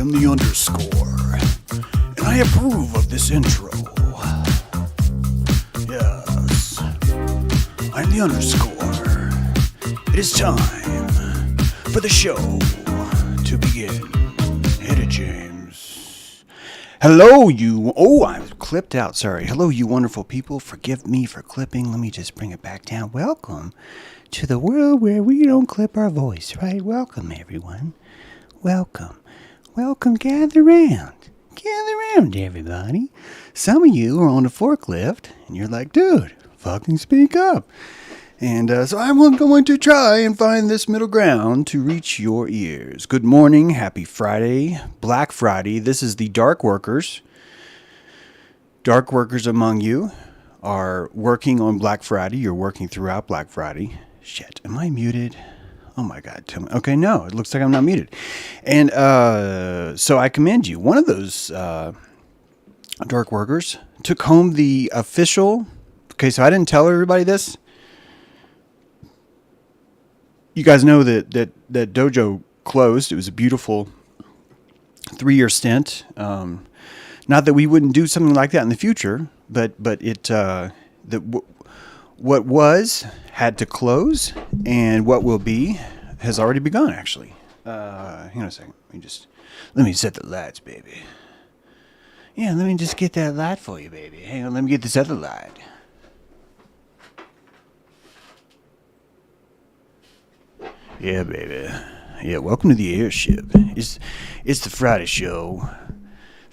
am the underscore, and I approve of this intro. Yes, I'm the underscore. It is time for the show to begin. Hit it, James. Hello, you... Oh, I clipped out, sorry. Hello, you wonderful people. Forgive me for clipping. Let me just bring it back down. Welcome to the world where we don't clip our voice, right? Welcome, everyone. Welcome. Welcome, gather round. Gather round, everybody. Some of you are on the forklift, and you're like, dude, fucking speak up. And so I'm going to try and find this middle ground to reach your ears. Good morning, happy Friday, Black Friday. This is the dark workers. Dark workers among you are working on Black Friday. You're working throughout Black Friday. Shit, am I muted? Oh my God, tell me. Okay, no, it looks like I'm not muted. And so I commend you. One of those dark workers took home the official... Okay, so I didn't tell everybody this. You guys know that dojo closed. It was a beautiful 3-year stint. Not that we wouldn't do something like that in the future, but it what was had to close, and what will be has already begun. Actually, hang on a second. Let me set the lights, baby. Yeah, let me just get that light for you, baby. Hang on, let me get this other light. Yeah, baby. Yeah, welcome to the Airship. It's the Friday show.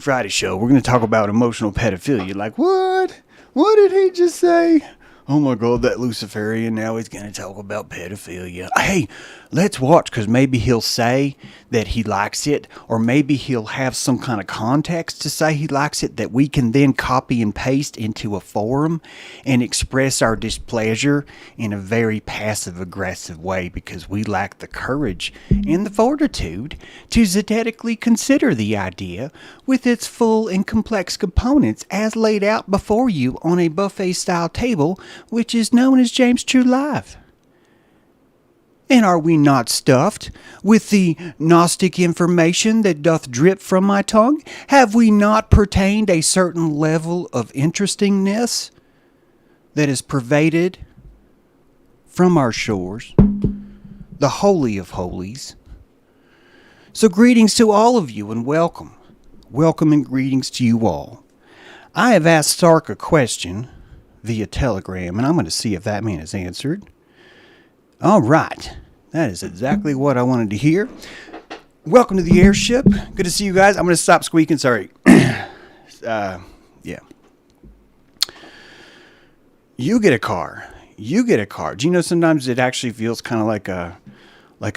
We're going to talk about emotional pedophilia. Like, what? What did he just say? Oh my God, that Luciferian, now he's going to talk about pedophilia. Hey, let's watch, because maybe he'll say that he likes it, or maybe he'll have some kind of context to say he likes it that we can then copy and paste into a forum and express our displeasure in a very passive-aggressive way, because we lack the courage and the fortitude to zetetically consider the idea with its full and complex components as laid out before you on a buffet-style table, which is known as James True Live. And are we not stuffed with the Gnostic information that doth drip from my tongue? Have we not pertained a certain level of interestingness that is pervaded from our shores, the Holy of Holies? So greetings to all of you, and welcome. Welcome and greetings to you all. I have asked Sark a question via Telegram, and I'm going to see if that man has answered. All right. That is exactly what I wanted to hear. Welcome to the Airship. Good to see you guys. I'm going to stop squeaking. Sorry. Yeah. You get a car. Do you know sometimes it actually feels kind of like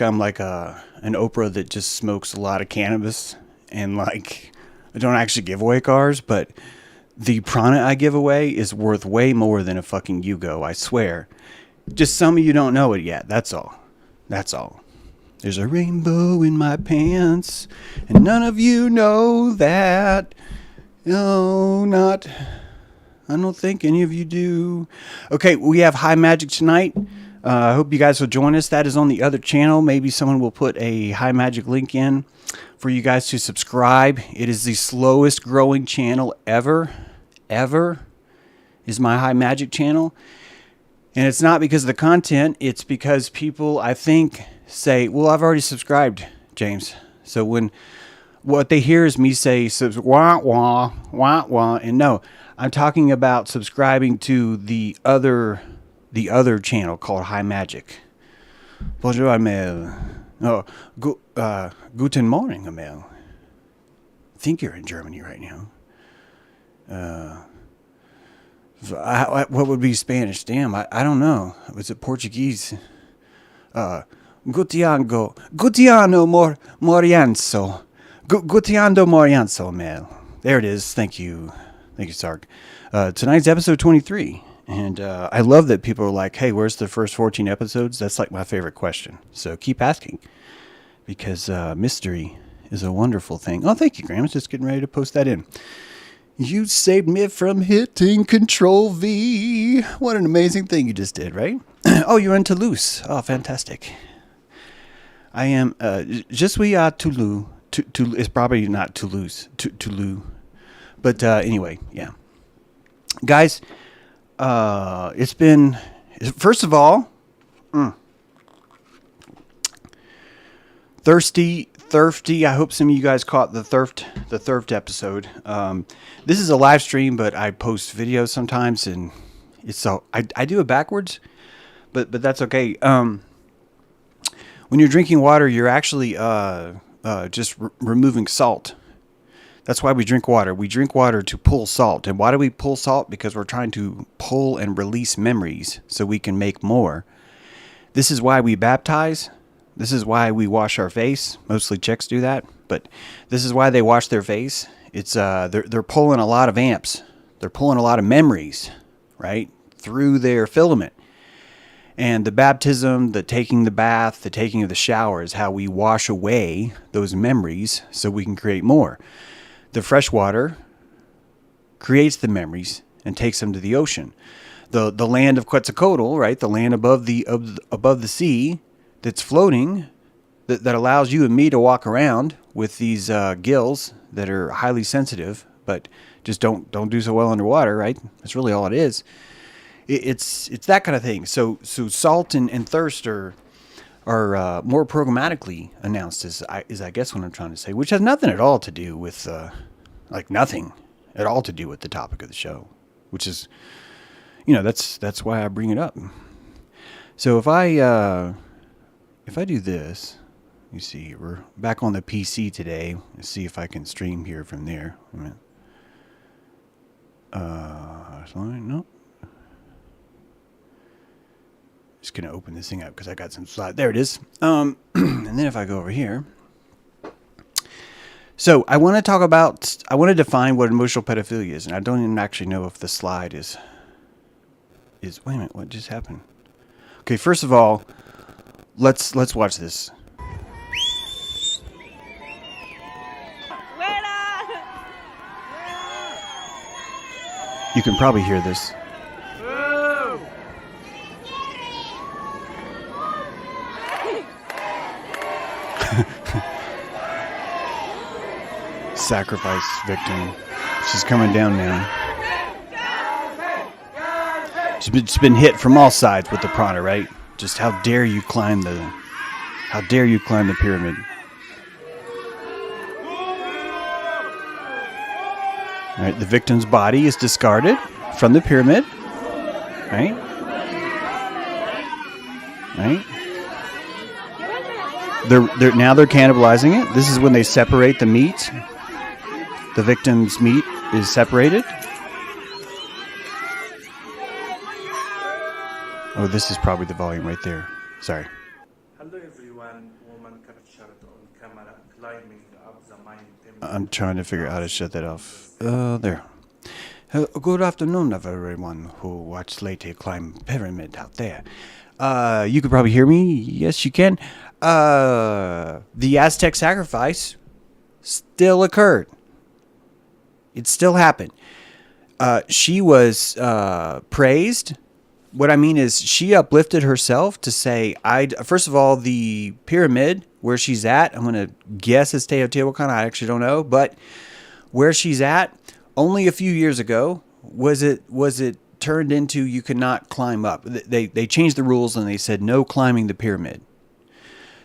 I'm an Oprah that just smokes a lot of cannabis, and like I don't actually give away cars, but the prana I give away is worth way more than a fucking Yugo, I swear. Just some of you don't know it yet, that's all. There's a rainbow in my pants, and none of you know that. No, not... I don't think any of you do. Okay, we have High Magic tonight. I hope you guys will join us. That is on the other channel. Maybe someone will put a High Magic link in for you guys to subscribe. It is the slowest growing channel ever is my High Magic channel. And it's not because of the content. It's because people, I think, say, well, I've already subscribed, James. So when what they hear is me say, wah, wah, wah, wah. And no, I'm talking about subscribing to the other channel called High Magic. Bonjour, Amel. Oh, guten Morgen, Amel. I think you're in Germany right now. What would be Spanish? Damn, I don't know. Was it Portuguese? Gutiano Morianzo. Gutiano Morianzo, Amel. There it is. Thank you, Sark. Tonight's episode 23. And I love that people are like, hey, where's the first 14 episodes? That's like my favorite question. So keep asking, because mystery is a wonderful thing. Oh, thank you, Graham. I was just getting ready to post that in. You saved me from hitting Control V. What an amazing thing you just did, right? Oh, you're in Toulouse. Oh, fantastic. I am, je suis à Toulouse. it's probably not Toulouse. Toulouse. But anyway, yeah. Guys, it's been, first of all, thirsty. I hope some of you guys caught the thirst episode. This is a live stream, but I post videos sometimes, and it's so I do it backwards, but that's okay. When you're drinking water, you're actually just removing salt. That's why we drink water. We drink water to pull salt. And why do we pull salt? Because we're trying to pull and release memories so we can make more. This is why we baptize. This is why we wash our face. Mostly chicks do that, but this is why they wash their face. It's they're pulling a lot of amps. They're pulling a lot of memories, right, through their filament. And the baptism, the taking the bath, the taking of the shower is how we wash away those memories so we can create more. The fresh water creates the memories and takes them to the ocean. The land of Quetzalcoatl, right? The land above the sea that's floating, that allows you and me to walk around with these gills that are highly sensitive, but just don't do so well underwater, right? That's really all it is. It's that kind of thing. So salt and thirst are more programmatically announced, is I guess what I'm trying to say, which has nothing at all to do with nothing at all to do with the topic of the show, which is, that's why I bring it up. So if I do this, you see, we're back on the PC today. Let's see if I can stream here from there. Wait a minute. Nope. Just gonna open this thing up because I got some slides. There it is. And then if I go over here, so I want to define what emotional pedophilia is, and I don't even actually know if the slide is. Wait a minute, what just happened? Okay, first of all, let's watch this. You can probably hear this. Sacrifice victim. She's coming down now. She's been hit from all sides with the prana, right? Just how dare you climb the pyramid? All right, the victim's body is discarded from the pyramid. Right? They're cannibalizing it. This is when they separate the meat. The victim's meat is separated. Oh, this is probably the volume right there. Sorry. Hello everyone, woman captured on camera climbing up the mountain. I'm trying to figure out how to shut that off. There. Good afternoon, everyone who watched Lady climb pyramid out there. You could probably hear me. Yes, you can. The Aztec sacrifice still occurred. It still happened. She was praised. What I mean is she uplifted herself to say, first of all, the pyramid where she's at, I'm going to guess it's Teotihuacan. I actually don't know. But where she's at, only a few years ago, was it turned into you could not climb up. They changed the rules and they said no climbing the pyramid.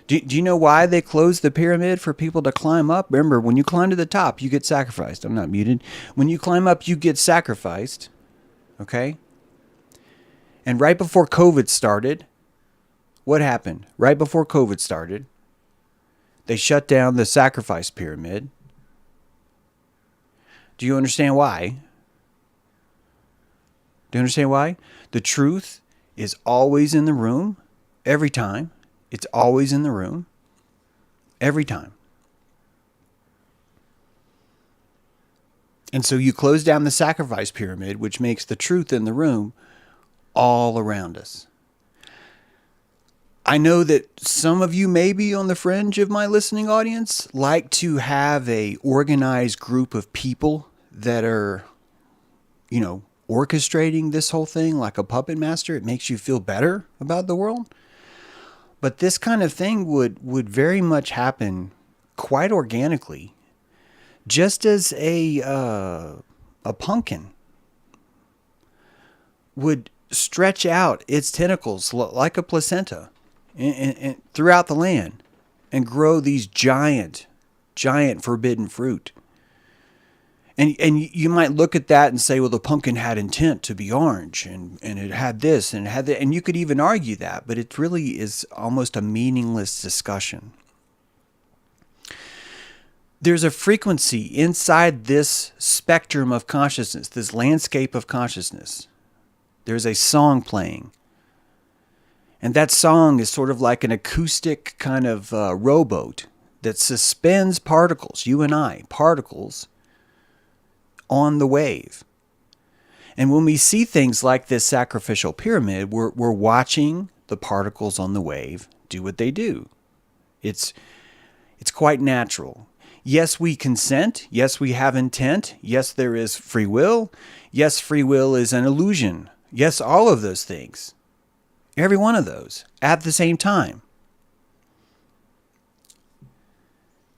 Do you know why they closed the pyramid for people to climb up? Remember, when you climb to the top, you get sacrificed. I'm not muted. When you climb up, you get sacrificed. Okay? And right before COVID started, what happened? Right before COVID started, they shut down the sacrifice pyramid. Do you understand why? Do you understand why? The truth is always in the room, every time. It's always in the room, every time. And so you close down the sacrifice pyramid, which makes the truth in the room all around us. I know that some of you may be on the fringe of my listening audience, like to have a organized group of people that are, orchestrating this whole thing like a puppet master. It makes you feel better about the world. But this kind of thing would very much happen quite organically, just as a pumpkin would stretch out its tentacles like a placenta and throughout the land and grow these giant forbidden fruit. And you might look at that and say, well, the pumpkin had intent to be orange, and it had this, and it had that. And you could even argue that, but it really is almost a meaningless discussion. There's a frequency inside this spectrum of consciousness, this landscape of consciousness. There's a song playing. And that song is sort of like an acoustic kind of rowboat that suspends particles, you and I, particles, on the wave. And when we see things like this sacrificial pyramid, we're watching the particles on the wave do what they do. It's quite natural. Yes, we consent. Yes, we have intent. Yes, there is free will. Yes, free will is an illusion. Yes, all of those things. Every one of those at the same time.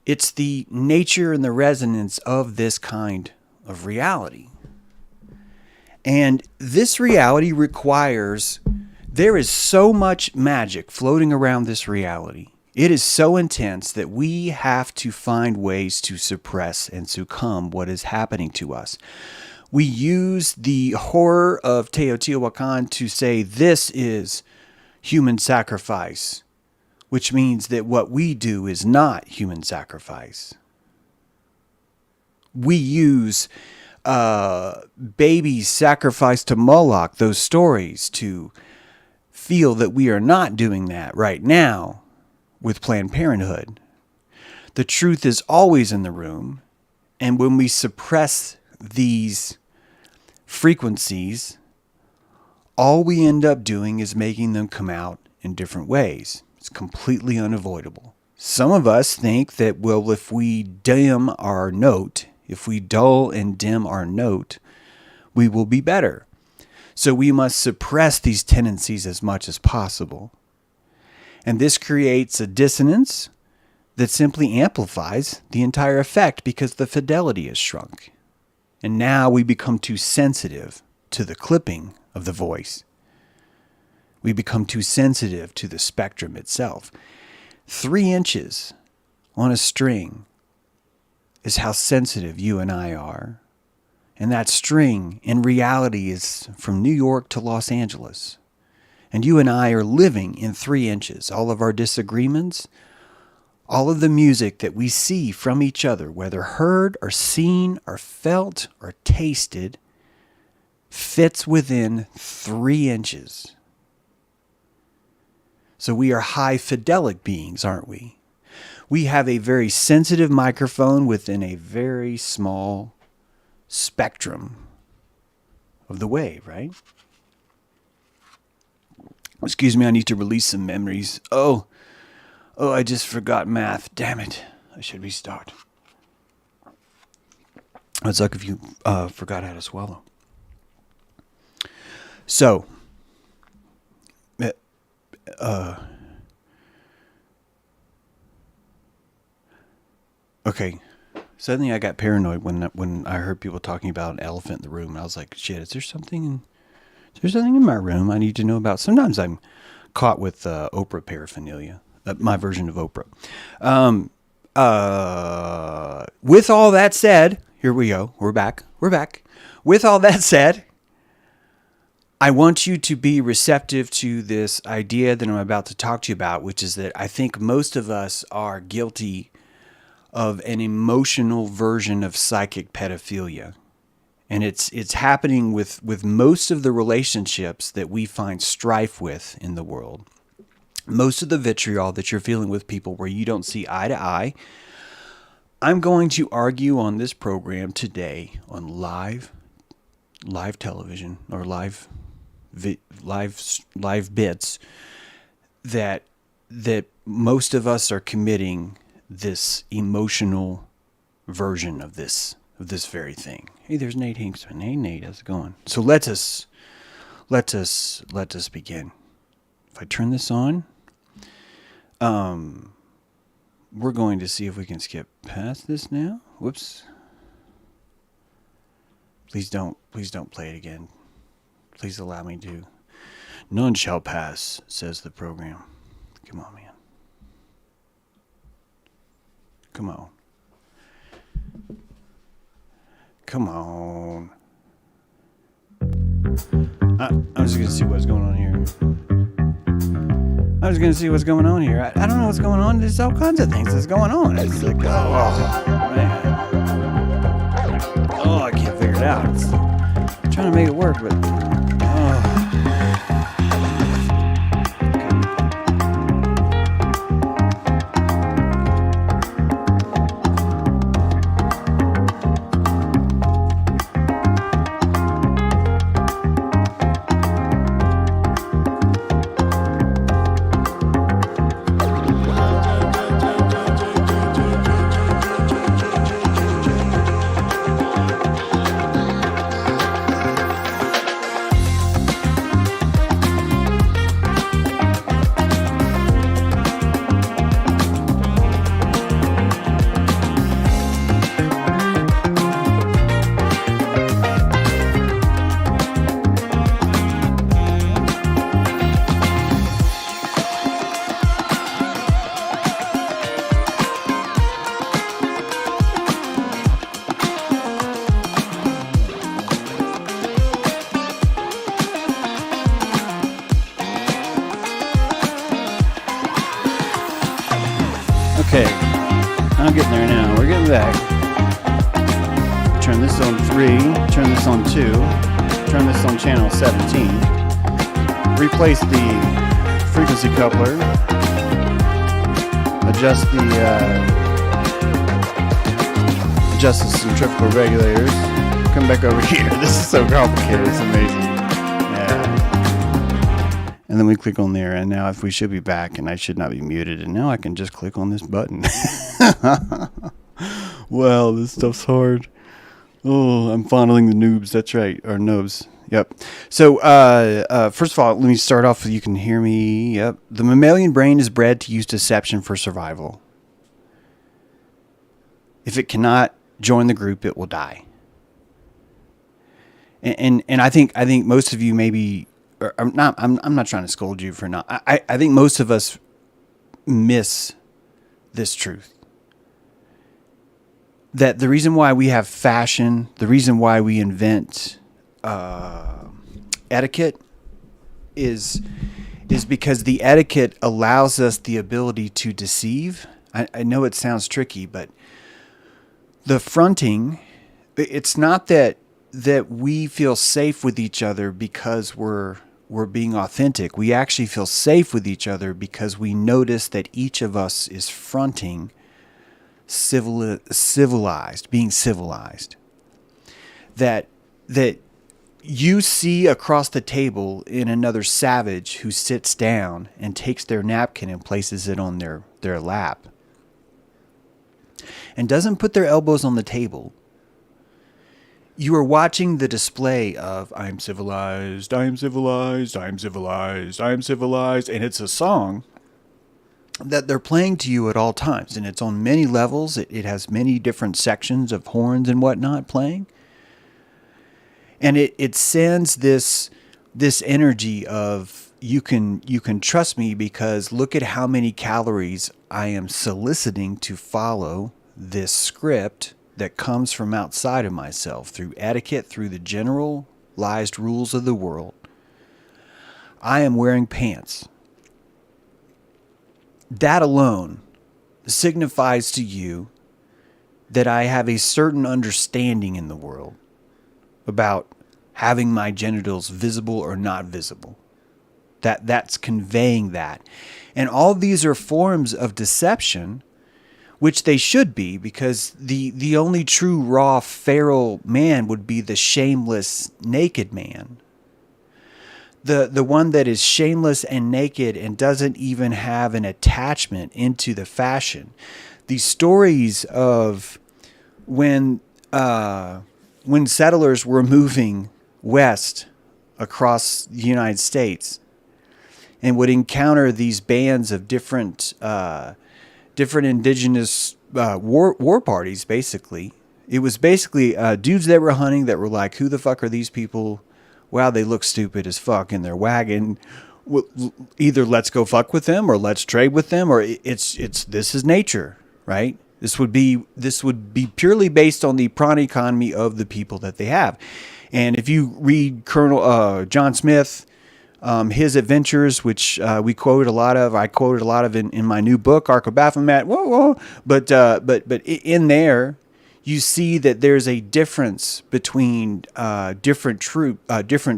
It's the nature and the resonance of this kind of reality. And this reality requires, there is so much magic floating around this reality. It is so intense that we have to find ways to suppress and succumb what is happening to us. We use the horror of Teotihuacan to say this is human sacrifice, which means that what we do is not human sacrifice. We use babies sacrificed to Moloch, those stories, to feel that we are not doing that right now with Planned Parenthood. The truth is always in the room, and when we suppress these frequencies, all we end up doing is making them come out in different ways. It's completely unavoidable. Some of us think that, well, if we dim our note, if we dull and dim our note, we will be better. So we must suppress these tendencies as much as possible. And this creates a dissonance that simply amplifies the entire effect because the fidelity is shrunk. And now we become too sensitive to the clipping of the voice. We become too sensitive to the spectrum itself. 3 inches on a string is how sensitive you and I are. And that string, in reality, is from New York to Los Angeles. And you and I are living in 3 inches. All of our disagreements, all of the music that we see from each other, whether heard or seen or felt or tasted, fits within 3 inches. So we are high fidelic beings, aren't we? We have a very sensitive microphone within a very small spectrum of the wave, right? Excuse me, I need to release some memories. Oh, I just forgot math. Damn it. I should restart. It's like if you forgot how to swallow. So, okay. Suddenly I got paranoid when I heard people talking about an elephant in the room. I was like, shit, is there something in my room I need to know about? Sometimes I'm caught with Oprah paraphernalia, my version of Oprah. With all that said, here we go. We're back. With all that said, I want you to be receptive to this idea that I'm about to talk to you about, which is that I think most of us are guilty of an emotional version of psychic pedophilia. And it's happening with most of the relationships that we find strife with in the world. Most of the vitriol that you're feeling with people where you don't see eye to eye. I'm going to argue on this program today on live television or live bits that most of us are committing this emotional version of this very thing. Hey, there's Nate Hinkson. Hey, Nate, how's it going? So let us begin. If I turn this on, we're going to see if we can skip past this now. Whoops. Please don't play it again. Please allow me to. None shall pass, says the program. Come on, man. Come on. Come on. I'm just going to see what's going on here. I don't know what's going on. There's all kinds of things that's going on. It's like, oh, man. Oh, I can't figure it out. I'm trying to make it work, but... Oh. Okay, I'm getting there now. We're getting back. Turn this on 3, turn this on 2, turn this on channel 17. Replace the frequency coupler. Adjust the centrifugal regulators. Come back over here. This is so complicated. It's amazing. And then we click on there, and now if we should be back, and I should not be muted, and now I can just click on this button. Wow, this stuff's hard. Oh, I'm fondling the noobs. That's right, or nobs. Yep. So, first of all, let me start off with, you can hear me. Yep. The mammalian brain is bred to use deception for survival. If it cannot join the group, it will die. And I think most of you maybe... I'm not trying to scold you for not. I think most of us miss this truth. That the reason why we have fashion, the reason why we invent etiquette is because the etiquette allows us the ability to deceive. I know it sounds tricky, but the fronting, it's not that we feel safe with each other because we're being authentic. We actually feel safe with each other because we notice that each of us is fronting civilized, being civilized. That you see across the table in another savage who sits down and takes their napkin and places it on their lap and doesn't put their elbows on the table. You are watching the display of I am civilized, I am civilized, I am civilized, I am civilized. And it's a song that they're playing to you at all times. And it's on many levels. It has many different sections of horns and whatnot playing. And it sends this energy of you can trust me because look at how many calories I am soliciting to follow this script that comes from outside of myself through etiquette, through the generalized rules of the world. I am wearing pants. That alone signifies to you that I have a certain understanding in the world about having my genitals visible or not visible. That's conveying that. And all these are forms of deception, which they should be, because the only true raw feral man would be the shameless naked man. The one that is shameless and naked and doesn't even have an attachment into the fashion. These stories of when settlers were moving west across the United States and would encounter these bands of different different indigenous war parties, basically. It was basically dudes that were hunting that were like, who the fuck are these people? Wow, they look stupid as fuck in their wagon. Either let's go fuck with them or let's trade with them, or this is nature, right? This would be purely based on the prana economy of the people that they have. And if you read Colonel John Smith, his adventures, which I quoted a lot of in my new book, Ark of Baphomet. But in there, you see that there's a difference between different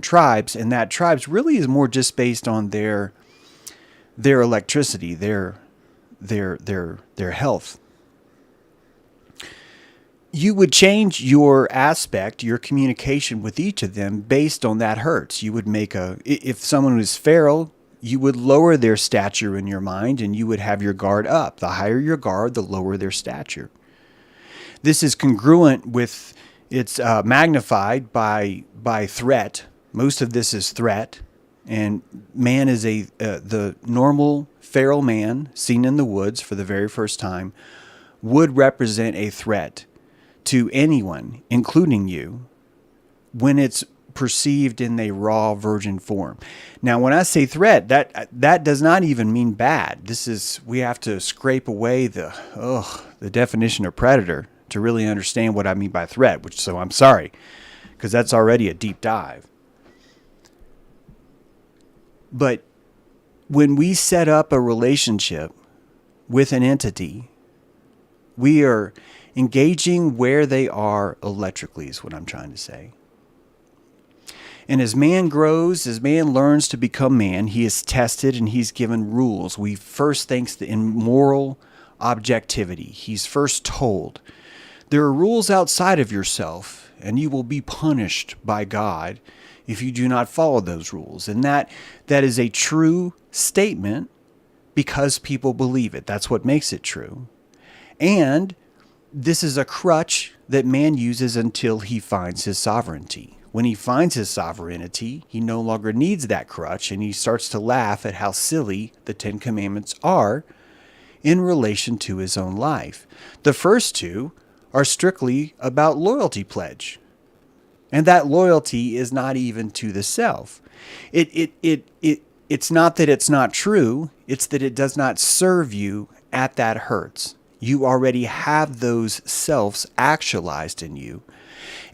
tribes, and that tribes really is more just based on their electricity, their health. You would change your communication with each of them based on that hertz. You would if someone was feral, you would lower their stature in your mind, and you would have your guard up. The higher your guard, the lower their stature. This is congruent with, it's magnified by threat. Most of this is threat, and man is the normal feral man seen in the woods for the very first time would represent a threat to anyone, including you, when it's perceived in a raw virgin form. Now, when I say threat, that does not even mean bad. We have to scrape away the definition of predator to really understand what I mean by threat, so I'm sorry, because that's already a deep dive. But when we set up a relationship with an entity, we are engaging where they are electrically, is what I'm trying to say. And as man grows, as man learns to become man, he is tested and he's given rules. We first thinks in moral objectivity. He's first told, there are rules outside of yourself, and you will be punished by God if you do not follow those rules. And that is a true statement because people believe it. That's what makes it true. And this is a crutch that man uses until he finds his sovereignty. When he finds his sovereignty, he no longer needs that crutch, and he starts to laugh at how silly the Ten Commandments are in relation to his own life. The first two are strictly about loyalty pledge. And that loyalty is not even to the self. It's not that it's not true, it's that it does not serve you at that hertz. You already have those selves actualized in you.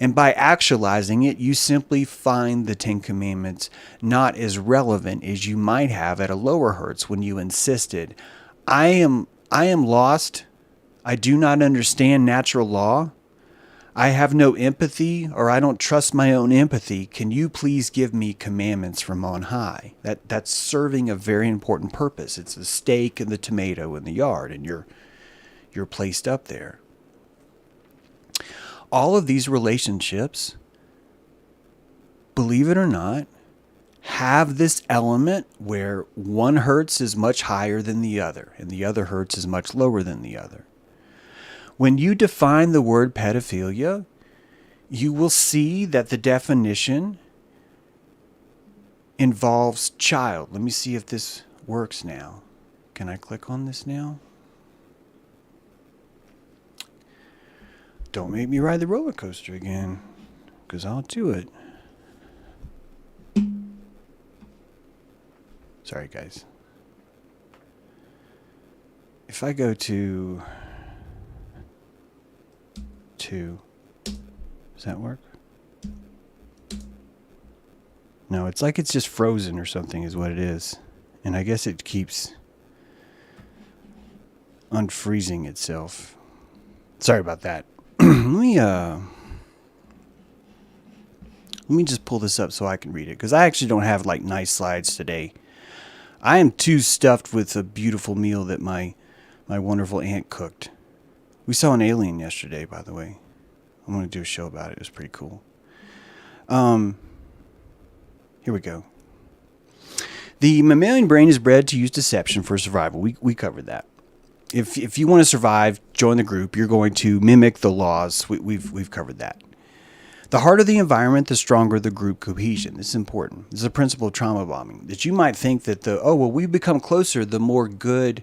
And by actualizing it, you simply find the Ten Commandments not as relevant as you might have at a lower hertz when you insisted, I am lost. I do not understand natural law. I have no empathy, or I don't trust my own empathy. Can you please give me commandments from on high? That's serving a very important purpose. It's the steak and the tomato in the yard, and you're placed up there. All of these relationships, believe it or not, have this element where one hertz is much higher than the other, and the other hertz is much lower than the other. When you define the word pedophilia, you will see that the definition involves child. Let me see if this works now. Can I click on this now? Don't make me ride the roller coaster again, because I'll do it. Sorry, guys. If I go to 2, does that work? No, it's like it's just frozen or something is what it is. And I guess it keeps unfreezing itself. Sorry about that. Let me just pull this up so I can read it, because I actually don't have like nice slides today. I am too stuffed with a beautiful meal that my wonderful aunt cooked. We saw an alien yesterday, by the way. I'm going to do a show about it. It was pretty cool. Here we go. The mammalian brain is bred to use deception for survival. We covered that. If you want to survive, join the group. You're going to mimic the laws. We've covered that. The harder the environment, the stronger the group cohesion. This is important. This is a principle of trauma bombing. That you might think that we become closer the more good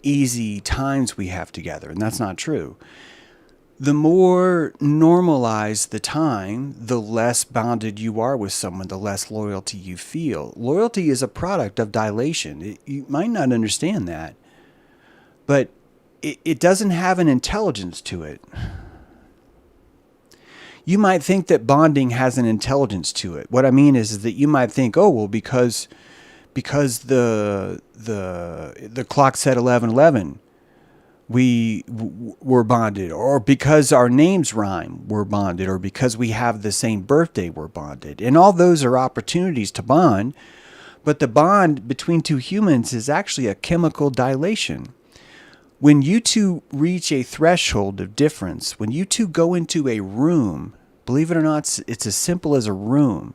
easy times we have together, and that's not true. The more normalized the time, the less bonded you are with someone, the less loyalty you feel. Loyalty is a product of dilation. You might not understand that, but it doesn't have an intelligence to it. You might think that bonding has an intelligence to it. What I mean is that you might think, oh, well, because the clock said 11:11, we're bonded, or because our names rhyme, we're bonded, or because we have the same birthday, we're bonded. And all those are opportunities to bond, but the bond between two humans is actually a chemical dilation. When you two reach a threshold of difference, when you two go into a room, believe it or not, it's as simple as a room.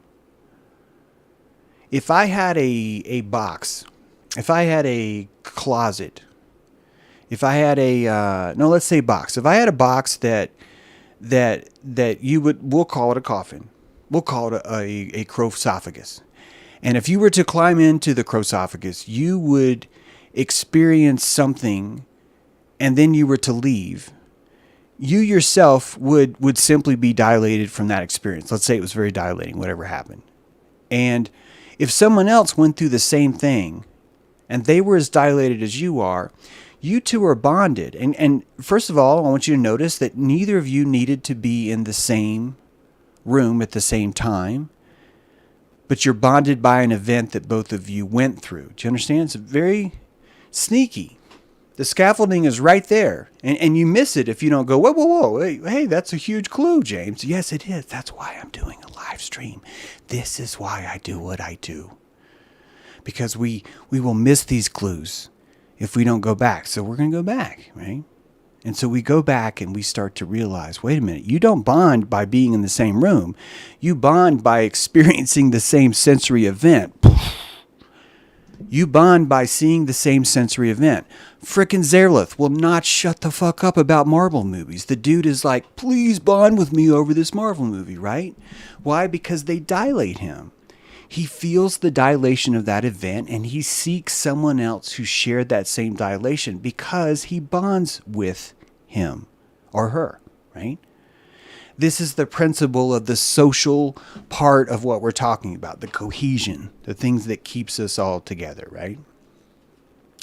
If I had a box, if I had a closet, if I had let's say box. If I had a box that you would, we'll call it a coffin. We'll call it a crosophagus. And if you were to climb into the crosophagus, you would experience something, and then you were to leave. You yourself would simply be dilated from that experience. Let's say it was very dilating, whatever happened. And if someone else went through the same thing, and they were as dilated as you are, you two are bonded. And first of all, I want you to notice that neither of you needed to be in the same room at the same time, but you're bonded by an event that both of you went through. Do you understand? It's very sneaky. The scaffolding is right there, and you miss it if you don't go, whoa, whoa, whoa, hey, that's a huge clue, James. Yes, it is. That's why I'm doing a live stream. This is why I do what I do. Because we will miss these clues if we don't go back. So we're going to go back, right? And so we go back and we start to realize, wait a minute, you don't bond by being in the same room. You bond by experiencing the same sensory event. You bond by seeing the same sensory event. Frickin' Zerlith will not shut the fuck up about Marvel movies. The dude is like, please bond with me over this Marvel movie, right? Why? Because they dilate him. He feels the dilation of that event, and he seeks someone else who shared that same dilation because he bonds with him or her, right? This is the principle of the social part of what we're talking about, the cohesion, the things that keeps us all together, right?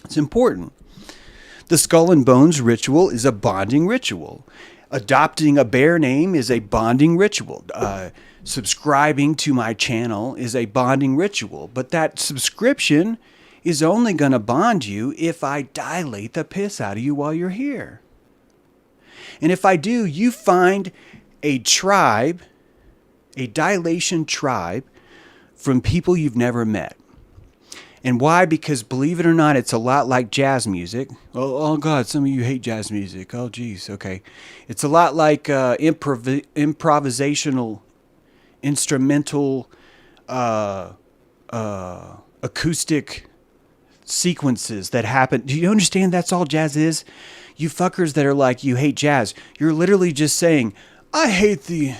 It's important. The Skull and Bones ritual is a bonding ritual. Adopting a bear name is a bonding ritual. Subscribing to my channel is a bonding ritual. But that subscription is only going to bond you if I dilate the piss out of you while you're here. And if I do, you find a tribe, a dilation tribe from people you've never met. And why? Because believe it or not, it's a lot like jazz music. Oh God, some of you hate jazz music. Oh geez, okay. It's a lot like improvisational, instrumental, acoustic sequences that happen. Do you understand that's all jazz is? You fuckers that are like, you hate jazz, you're literally just saying, I hate the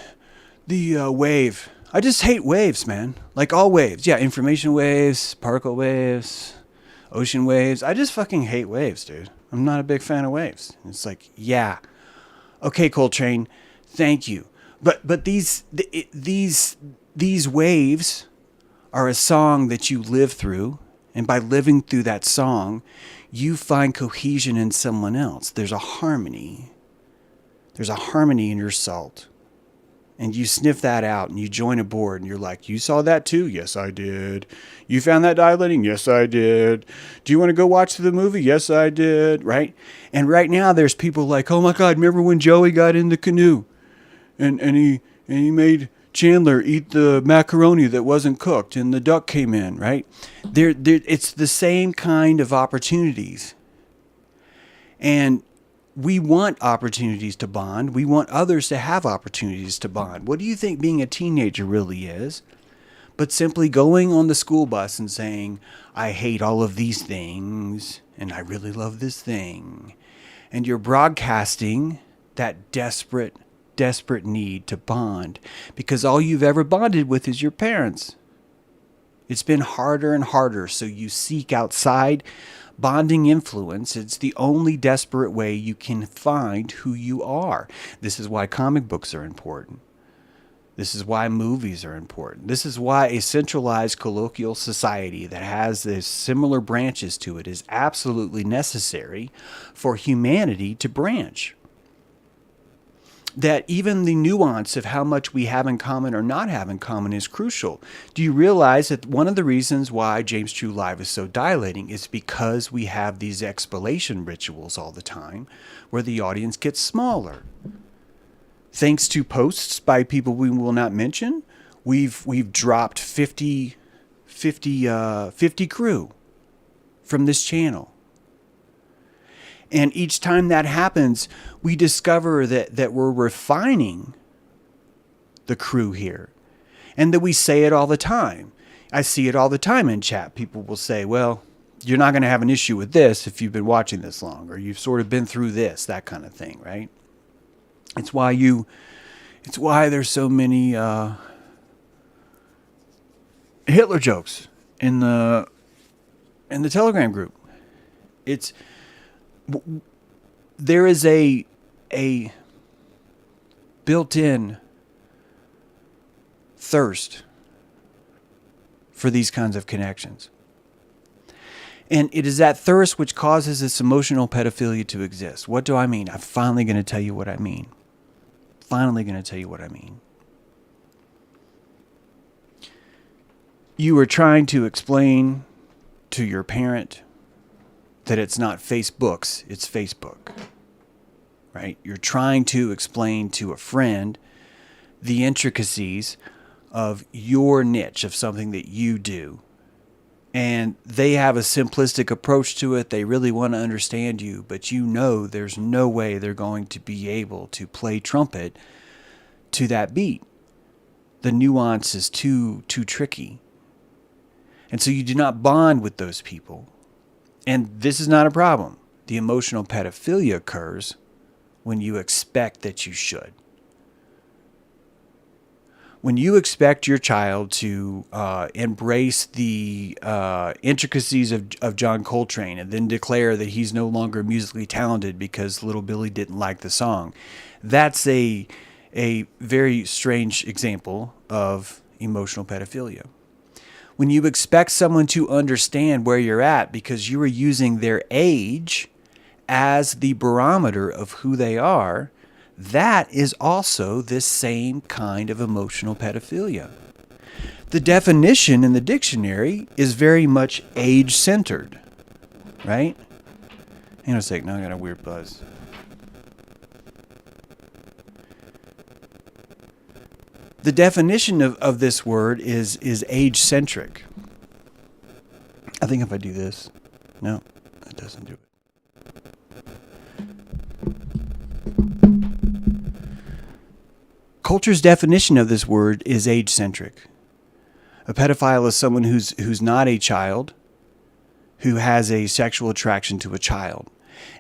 wave. I just hate waves, man. Like all waves. Yeah, information waves, particle waves, ocean waves. I just fucking hate waves, dude. I'm not a big fan of waves. It's like, yeah. Okay, Coltrane, thank you. But these waves are a song that you live through, and by living through that song, you find cohesion in someone else. There's a harmony. There's a harmony in your salt. And you sniff that out and you join a board and you're like, you saw that too? Yes, I did. You found that dilating? Yes, I did. Do you want to go watch the movie? Yes, I did. Right? And right now there's people like, oh my God, remember when Joey got in the canoe and he made Chandler eat the macaroni that wasn't cooked and the duck came in, right? It's the same kind of opportunities. And we want opportunities to bond. We want others to have opportunities to bond. What do you think being a teenager really is? But simply going on the school bus and saying, I hate all of these things, and I really love this thing. And you're broadcasting that desperate need to bond because all you've ever bonded with is your parents. It's been harder and harder, so you seek outside bonding influence. It's the only desperate way you can find who you are. This is why comic books are important. This is why movies are important. This is why a centralized colloquial society that has these similar branches to it is absolutely necessary for humanity to branch. That even the nuance of how much we have in common or not have in common is crucial. Do you realize that one of the reasons why James True Live is so dilating is because we have these explanation rituals all the time where the audience gets smaller? Thanks to posts by people we will not mention, we've dropped 50 crew from this channel. And each time that happens, we discover that we're refining the crew here. And that we say it all the time. I see it all the time in chat. People will say, well, you're not going to have an issue with this if you've been watching this long, or you've sort of been through this, that kind of thing, right? It's why there's so many Hitler jokes in the Telegram group. There is a built-in thirst for these kinds of connections. And it is that thirst which causes this emotional pedophilia to exist. What do I mean? I'm finally going to tell you what I mean. You are trying to explain to your parent that it's not Facebooks, it's Facebook, right? You're trying to explain to a friend the intricacies of your niche, of something that you do. And they have a simplistic approach to it. They really want to understand you, but you know there's no way they're going to be able to play trumpet to that beat. The nuance is too tricky. And so you do not bond with those people. And this is not a problem. The emotional pedophilia occurs when you expect that you should. When you expect your child to embrace the intricacies of John Coltrane and then declare that he's no longer musically talented because little Billy didn't like the song, that's a very strange example of emotional pedophilia. When you expect someone to understand where you're at because you are using their age as the barometer of who they are, that is also this same kind of emotional pedophilia. The definition in the dictionary is very much age-centered, right? Hang on a sec, now I got a weird buzz. The definition of this word is age-centric. I think if I do this, no, that doesn't do it. Culture's definition of this word is age-centric. A pedophile is someone who's not a child, who has a sexual attraction to a child.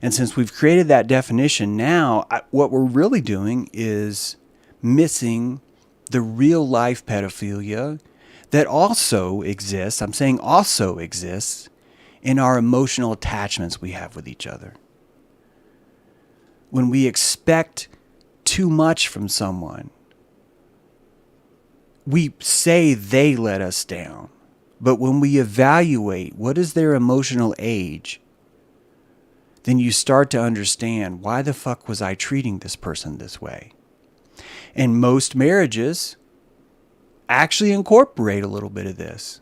And since we've created that definition, now what we're really doing is missing the real-life pedophilia that also exists, I'm saying also exists, in our emotional attachments we have with each other. When we expect too much from someone, we say they let us down. But when we evaluate what is their emotional age, then you start to understand, why the fuck was I treating this person this way? And most marriages actually incorporate a little bit of this.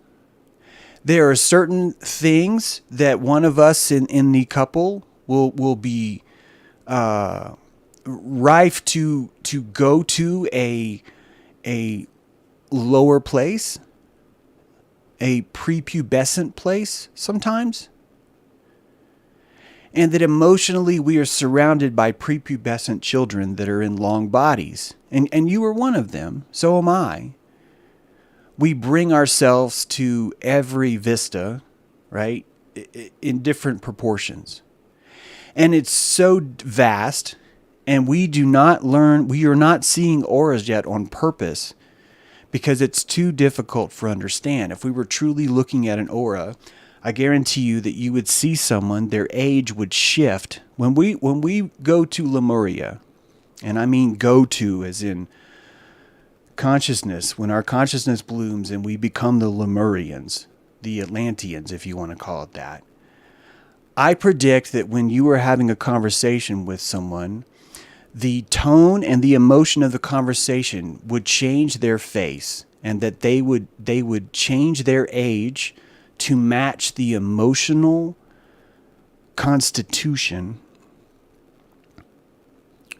There are certain things that one of us in the couple will be rife to go to a lower place, a prepubescent place sometimes. And that emotionally we are surrounded by prepubescent children that are in long bodies. And you are one of them, so am I. We bring ourselves to every vista, right, in different proportions. And it's so vast, and we are not seeing auras yet on purpose because it's too difficult for understand. If we were truly looking at an aura, I guarantee you that you would see someone, their age would shift. When we go to Lemuria, and I mean go to as in consciousness, when our consciousness blooms and we become the Lemurians, the Atlanteans, if you want to call it that, I predict that when you are having a conversation with someone, the tone and the emotion of the conversation would change their face, and that they would change their age to match the emotional constitution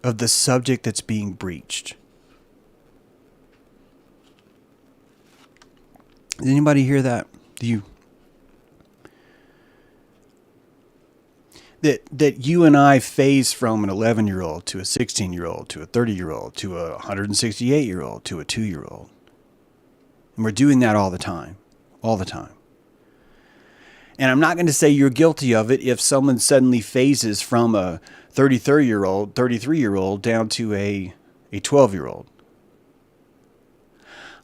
of the subject that's being breached. Did anybody hear that? That you and I phase from an 11-year-old to a 16-year-old to a 30-year-old to a 168-year-old to a 2-year-old. And we're doing that all the time. All the time. And I'm not going to say you're guilty of it if someone suddenly phases from a 33-year-old down to a 12-year-old.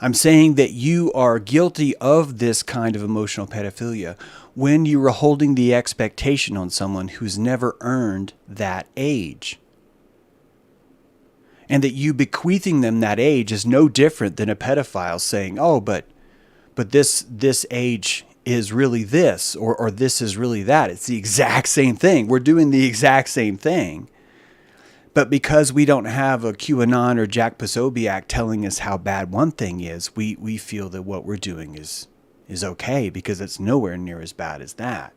I'm saying that you are guilty of this kind of emotional pedophilia when you are holding the expectation on someone who's never earned that age. And that you bequeathing them that age is no different than a pedophile saying, oh, but this age is really this, or this is really that. It's the exact same thing. We're doing the exact same thing. But because we don't have a QAnon or Jack Posobiec telling us how bad one thing is, we feel that what we're doing is okay because it's nowhere near as bad as that.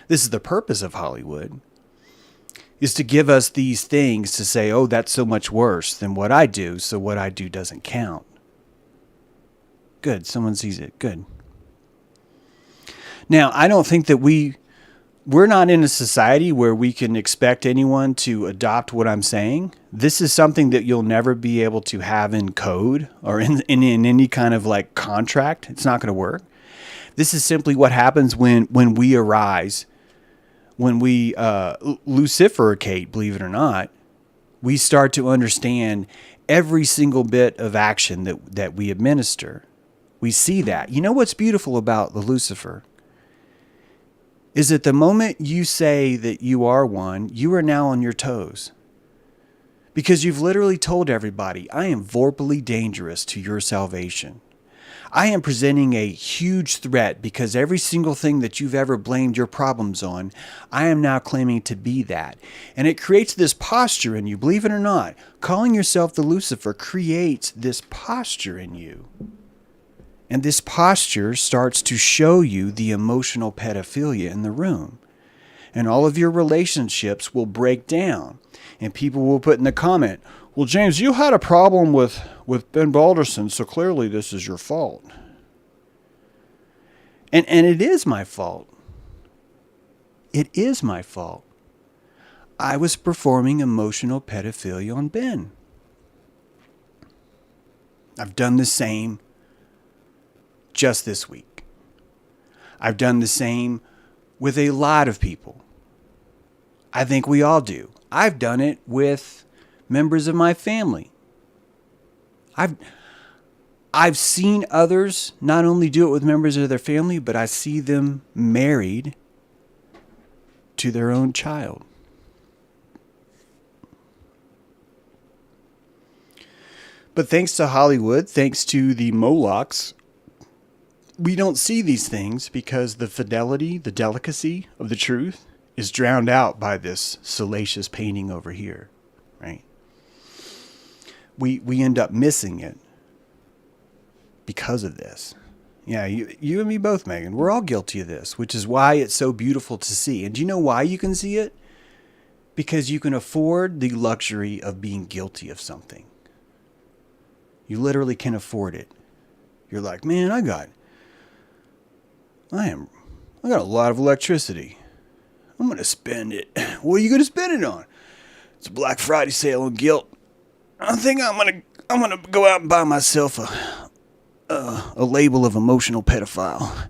This is the purpose of Hollywood, is to give us these things to say, oh, that's so much worse than what I do, so what I do doesn't count. Good, someone sees it. Good. Now, I don't think that we're not in a society where we can expect anyone to adopt what I'm saying. This is something that you'll never be able to have in code or in any kind of like contract. It's not going to work. This is simply what happens when we arise, when we lucifericate, believe it or not. We start to understand every single bit of action that we administer. We see that. You know what's beautiful about the Lucifer? Is that the moment you say that you are one, you are now on your toes. Because you've literally told everybody, I am vorpally dangerous to your salvation. I am presenting a huge threat because every single thing that you've ever blamed your problems on, I am now claiming to be that. And it creates this posture in you, believe it or not. Calling yourself the Lucifer creates this posture in you. And this posture starts to show you the emotional pedophilia in the room. And all of your relationships will break down. And people will put in the comment, well, James, you had a problem with Ben Balderson, so clearly this is your fault. And it is my fault. It is my fault. I was performing emotional pedophilia on Ben. I've done the same just this week. I've done the same with a lot of people. I think we all do. I've done it with members of my family. I've seen others not only do it with members of their family, but I see them married to their own child. But thanks to Hollywood, thanks to the Molochs, we don't see these things because the fidelity, the delicacy of the truth is drowned out by this salacious painting over here, right? We end up missing it because of this. Yeah, you and me both, Megan. We're all guilty of this, which is why it's so beautiful to see. And do you know why you can see it? Because you can afford the luxury of being guilty of something. You literally can afford it. You're like, man, I got a lot of electricity. I'm going to spend it. What are you going to spend it on? It's a Black Friday sale on guilt. I think I'm going to go out and buy myself a label of emotional pedophile.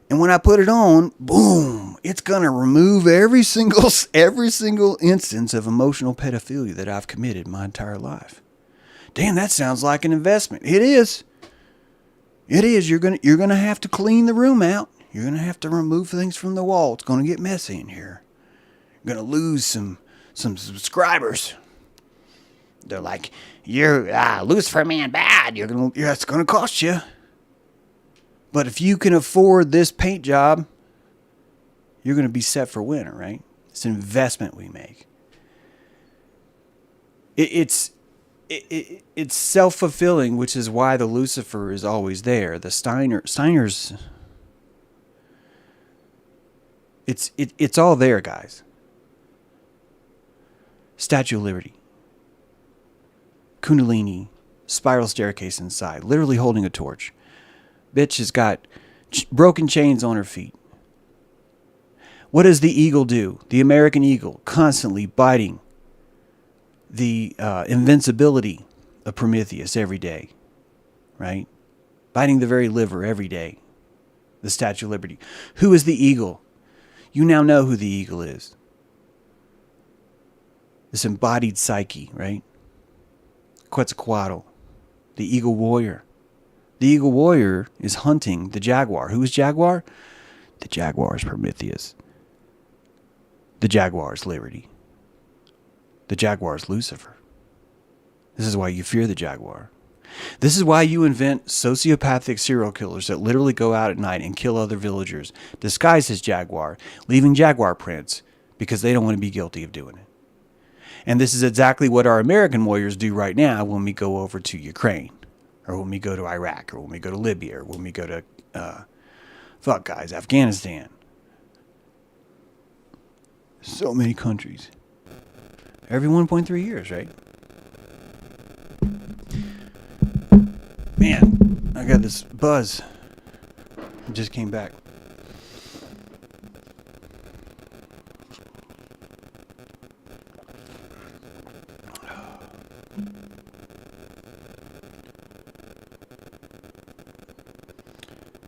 And when I put it on, boom, it's going to remove every single instance of emotional pedophilia that I've committed my entire life. Damn, that sounds like an investment. It is. It is. You're gonna have to clean the room out. You're going to have to remove things from the wall. It's going to get messy in here. You're going to lose some subscribers. They're like, you're Lucifer man bad. It's going to cost you. But if you can afford this paint job, you're going to be set for winter, right? It's an investment we make. It's self-fulfilling, which is why the Lucifer is always there. The Steiner's, it's all there, guys. Statue of Liberty, Kundalini, spiral staircase inside, literally holding a torch. Bitch has got broken chains on her feet. What does the eagle do? The American eagle, constantly biting the invincibility of Prometheus every day, right? Biting the very liver every day. The Statue of Liberty. Who is the eagle? You now know who the eagle is. This embodied psyche, right? Quetzalcoatl, the eagle warrior. The eagle warrior is hunting the jaguar. Who is jaguar? The jaguar is Prometheus. The jaguar is Liberty. The jaguar is Lucifer. This is why you fear the jaguar. This is why you invent sociopathic serial killers that literally go out at night and kill other villagers, disguised as jaguar, leaving jaguar prints because they don't want to be guilty of doing it. And this is exactly what our American warriors do right now when we go over to Ukraine, or when we go to Iraq, or when we go to Libya, or when we go to, Afghanistan. So many countries. Every 1.3 years, right? Man, I got this buzz. It just came back.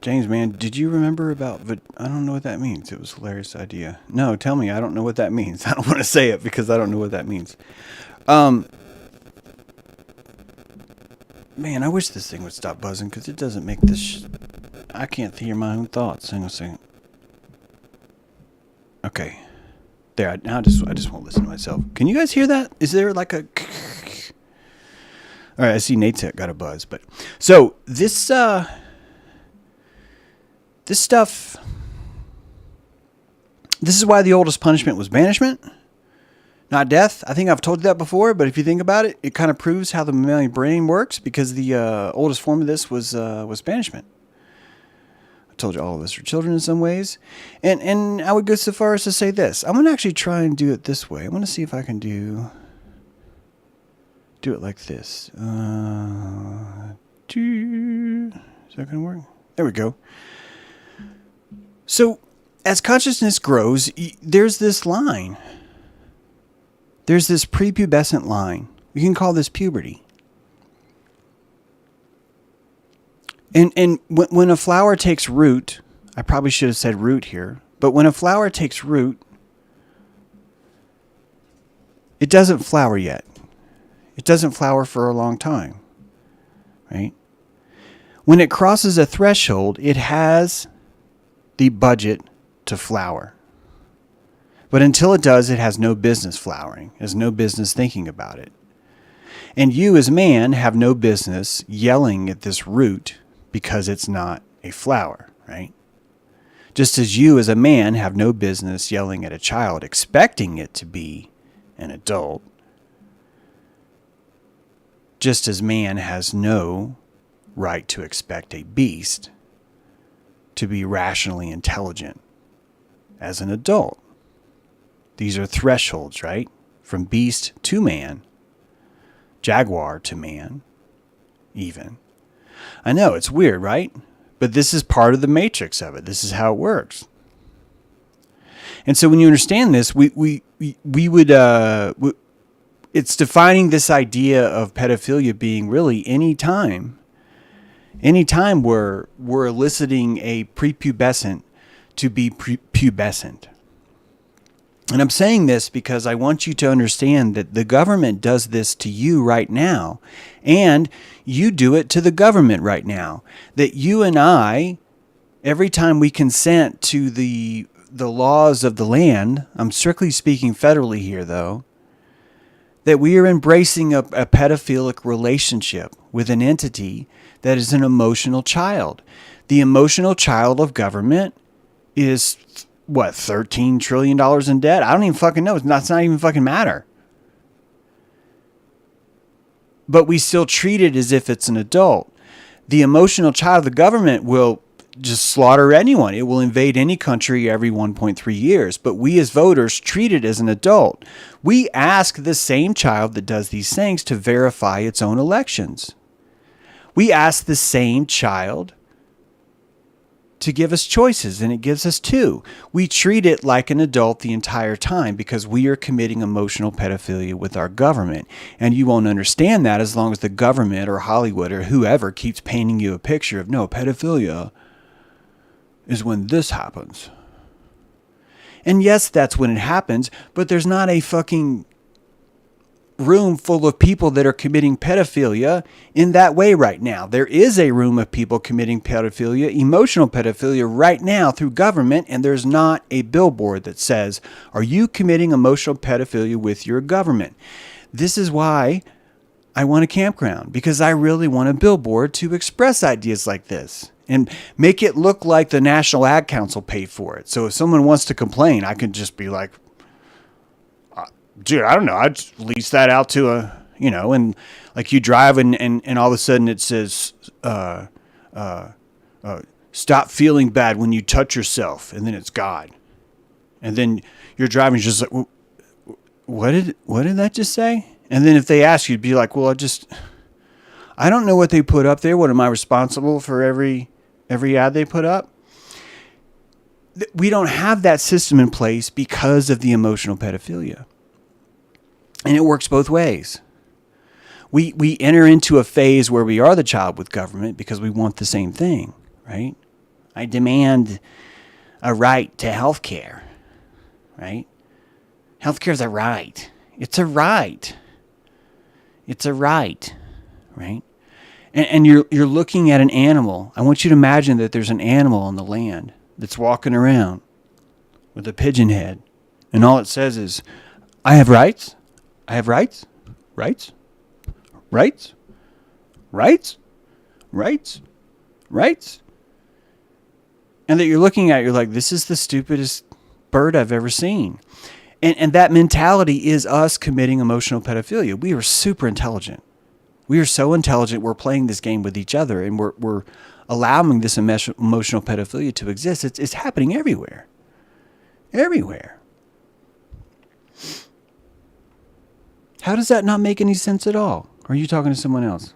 James, man, did you remember about... I don't know what that means. It was a hilarious idea. No, tell me. I don't know what that means. I don't want to say it because I don't know what that means. Man, I wish this thing would stop buzzing because it doesn't make this... I can't hear my own thoughts. Hang on a second. Okay. There, now I just won't listen to myself. Can you guys hear that? Is there like a... All right, I see Nate's got a buzz. But so, this stuff... This is why the oldest punishment was banishment, not death. I think I've told you that before, but if you think about it, it kind of proves how the mammalian brain works because the oldest form of this was banishment. I told you all of us are children in some ways. And I would go so far as to say this. I'm going to actually try and do it this way. I'm going to see if I can do it like this. Is that going to work? There we go. So, as consciousness grows, there's this line. There's this prepubescent line. We can call this puberty. And when a flower takes root, I probably should have said root here, but when a flower takes root, it doesn't flower yet. It doesn't flower for a long time, right? When it crosses a threshold, it has the budget to flower. But until it does, it has no business flowering. It has no business thinking about it. And you as man have no business yelling at this root because it's not a flower, right? Just as you as a man have no business yelling at a child expecting it to be an adult. Just as man has no right to expect a beast to be rationally intelligent as an adult. These are thresholds, right? From beast to man, jaguar to man, even. I know, it's weird, right? But this is part of the matrix of it. This is how it works. And so when you understand this, we would it's defining this idea of pedophilia being really any time we're eliciting a prepubescent to be pubescent. And I'm saying this because I want you to understand that the government does this to you right now, and you do it to the government right now. That you and I every time we consent to the laws of the land, I'm strictly speaking federally here though, that we are embracing a pedophilic relationship with an entity that is an emotional child. The emotional child of government is, what, $13 trillion in debt? I don't even fucking know. It's not even fucking matter. But we still treat it as if it's an adult. The emotional child of the government will just slaughter anyone. It will invade any country every 1.3 years. But we as voters treat it as an adult. We ask the same child that does these things to verify its own elections. We ask the same child to give us choices, and it gives us two. We treat it like an adult the entire time because we are committing emotional pedophilia with our government. And you won't understand that as long as the government or Hollywood or whoever keeps painting you a picture of, no, pedophilia is when this happens. And yes, that's when it happens, but there's not a fucking room full of people that are committing pedophilia in that way right now. There is a room of people committing pedophilia, emotional pedophilia right now through government, and there's not a billboard that says, are you committing emotional pedophilia with your government? This is why I want a campground, because I really want a billboard to express ideas like this and make it look like the National Ad Council paid for it. So if someone wants to complain, I can just be like, dude, I don't know. I'd lease that out to and like you drive and all of a sudden it says, stop feeling bad when you touch yourself. And then it's God. And then you're driving just like, what did that just say? And then if they ask you, be like, well, I don't know what they put up there. What am I responsible for every ad they put up? We don't have that system in place because of the emotional pedophilia. And it works both ways. We enter into a phase where we are the child with government because we want the same thing, right? I demand a right to health care, right? Health care is a right. It's a right. It's a right, right? And you're looking at an animal. I want you to imagine that there's an animal on the land that's walking around with a pigeon head. And all it says is, I have rights. I have rights, rights, rights, rights, rights, rights. And that you're looking at, you're like, this is the stupidest bird I've ever seen. And that mentality is us committing emotional pedophilia. We are super intelligent. We are so intelligent, we're playing this game with each other, and we're allowing this emotional pedophilia to exist. It's happening everywhere. Everywhere. How does that not make any sense at all? Or are you talking to someone else?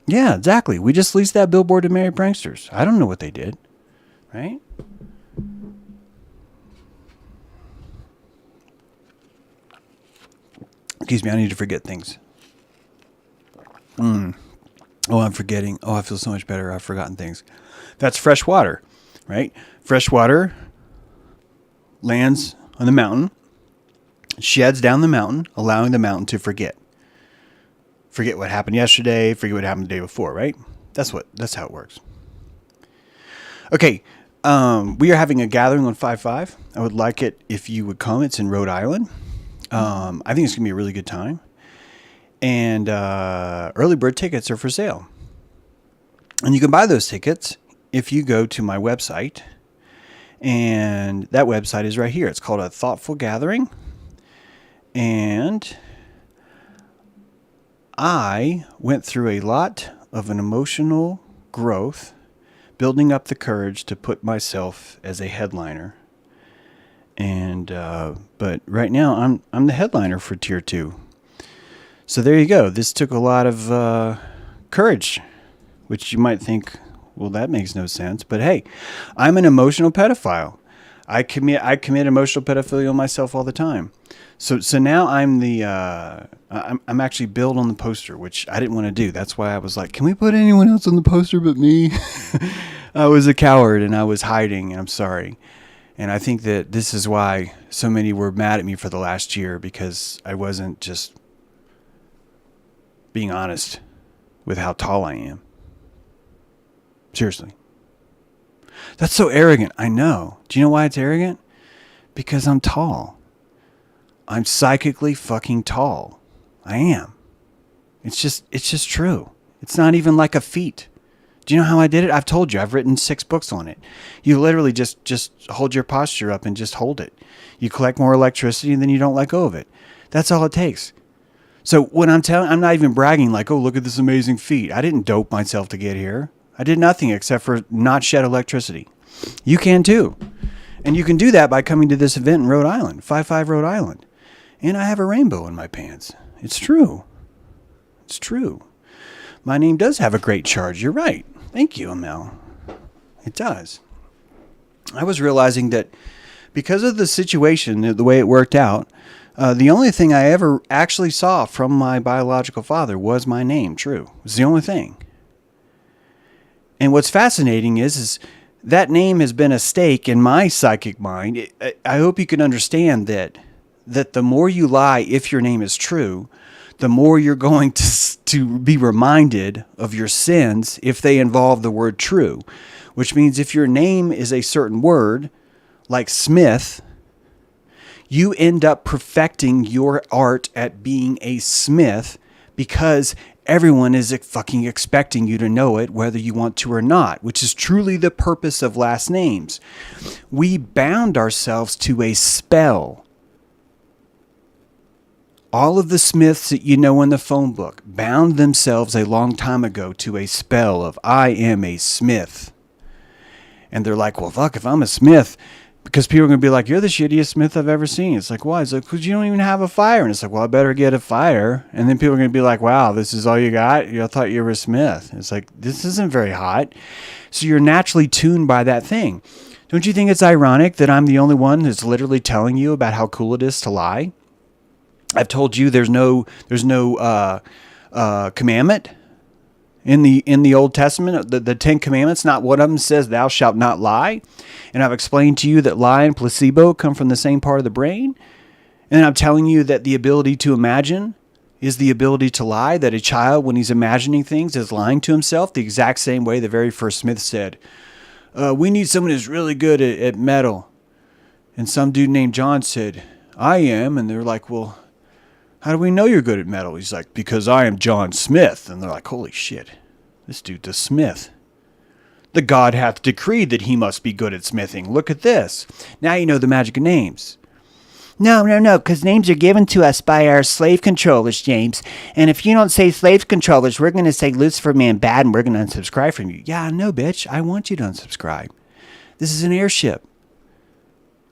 Yeah, exactly. We just leased that billboard to Merry Pranksters. I don't know what they did. Right? Excuse me, I need to forget things. Oh, I'm forgetting. Oh, I feel so much better. I've forgotten things. That's fresh water, right? Fresh water lands on the mountain, sheds down the mountain, allowing the mountain to forget. Forget what happened yesterday, forget what happened the day before, right? That's how it works. Okay, we are having a gathering on 5/5. I would like it if you would come. It's in Rhode Island. I think it's going to be a really good time. And early bird tickets are for sale. And you can buy those tickets if you go to my website. And that website is right here. It's called A Thoughtful Gathering. And I went through a lot of an emotional growth, building up the courage to put myself as a headliner. And but right now I'm the headliner for Tier 2. So there you go. This took a lot of courage, which you might think, well, that makes no sense. But hey, I'm an emotional pedophile. I commit emotional pedophilia on myself all the time. So now I'm I'm actually billed on the poster, which I didn't want to do. That's why I was like, can we put anyone else on the poster but me? I was a coward and I was hiding, and I'm sorry. And I think that this is why so many were mad at me for the last year, because I wasn't just being honest with how tall I am. Seriously. That's so arrogant. I know. Do you know why it's arrogant? Because I'm tall. I'm psychically fucking tall. I am. It's just true. It's not even like a feat. Do you know how I did it? I've told you. I've written 6 books on it. You literally just hold your posture up and just hold it. You collect more electricity and then you don't let go of it. That's all it takes. So when I'm not even bragging like, oh, look at this amazing feat. I didn't dope myself to get here. I did nothing except for not shed electricity. You can too. And you can do that by coming to this event in Rhode Island, 55 Rhode Island. And I have a rainbow in my pants. It's true. It's true. My name does have a great charge. You're right. Thank you, Amel. It does. I was realizing that because of the situation, the way it worked out, the only thing I ever actually saw from my biological father was my name. True. It was the only thing. And what's fascinating is that name has been a stake in my psychic mind. I hope you can understand that the more you lie, if your name is true, the more you're going to be reminded of your sins if they involve the word true, which means if your name is a certain word, like Smith, you end up perfecting your art at being a smith because everyone is fucking expecting you to know it, whether you want to or not, which is truly the purpose of last names. We bound ourselves to a spell. All of the Smiths that you know in the phone book bound themselves a long time ago to a spell of, I am a Smith. And they're like, well, fuck, if I'm a Smith, because people are going to be like, you're the shittiest Smith I've ever seen. It's like, why? It's like, because you don't even have a fire. And it's like, well, I better get a fire. And then people are going to be like, wow, this is all you got? I thought you were a Smith. It's like, this isn't very hot. So you're naturally tuned by that thing. Don't you think it's ironic that I'm the only one who's literally telling you about how cool it is to lie? I've told you there's no commandment in the Old Testament. The 10 Commandments, not one of them says thou shalt not lie. And I've explained to you that lie and placebo come from the same part of the brain. And I'm telling you that the ability to imagine is the ability to lie, that a child, when he's imagining things, is lying to himself the exact same way the very first Smith said, we need someone who's really good at metal. And some dude named John said, I am. And they're like, well, how do we know you're good at metal? He's like, because I am John Smith. And they're like, holy shit, this dude's a smith. The God hath decreed that he must be good at smithing. Look at this. Now you know the magic of names. No, because names are given to us by our slave controllers, James. And if you don't say slave controllers, we're going to say Lucifer man bad and we're going to unsubscribe from you. Yeah, no, bitch. I want you to unsubscribe. This is an airship.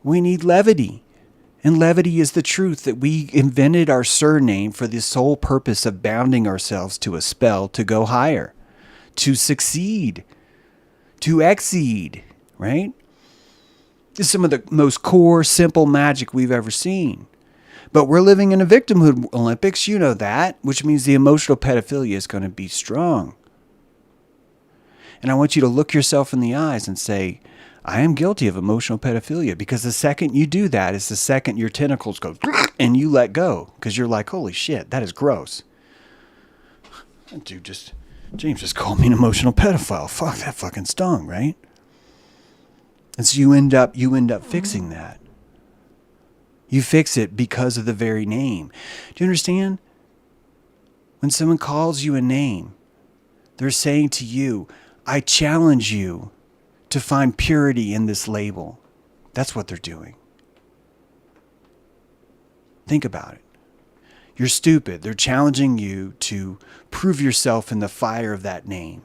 We need levity. And levity is the truth that we invented our surname for the sole purpose of bounding ourselves to a spell to go higher, to succeed, to exceed, right? This is some of the most core, simple magic we've ever seen. But we're living in a victimhood Olympics, you know that, which means the emotional pedophilia is going to be strong. And I want you to look yourself in the eyes and say, I am guilty of emotional pedophilia, because the second you do that is the second your tentacles go and you let go, because you're like, holy shit, that is gross. That dude James just called me an emotional pedophile. Fuck, that fucking stung, right? And so you end up fixing that. You fix it because of the very name. Do you understand? When someone calls you a name, they're saying to you, I challenge you to find purity in this label. That's what they're doing. Think about it. You're stupid. They're challenging you to prove yourself in the fire of that name.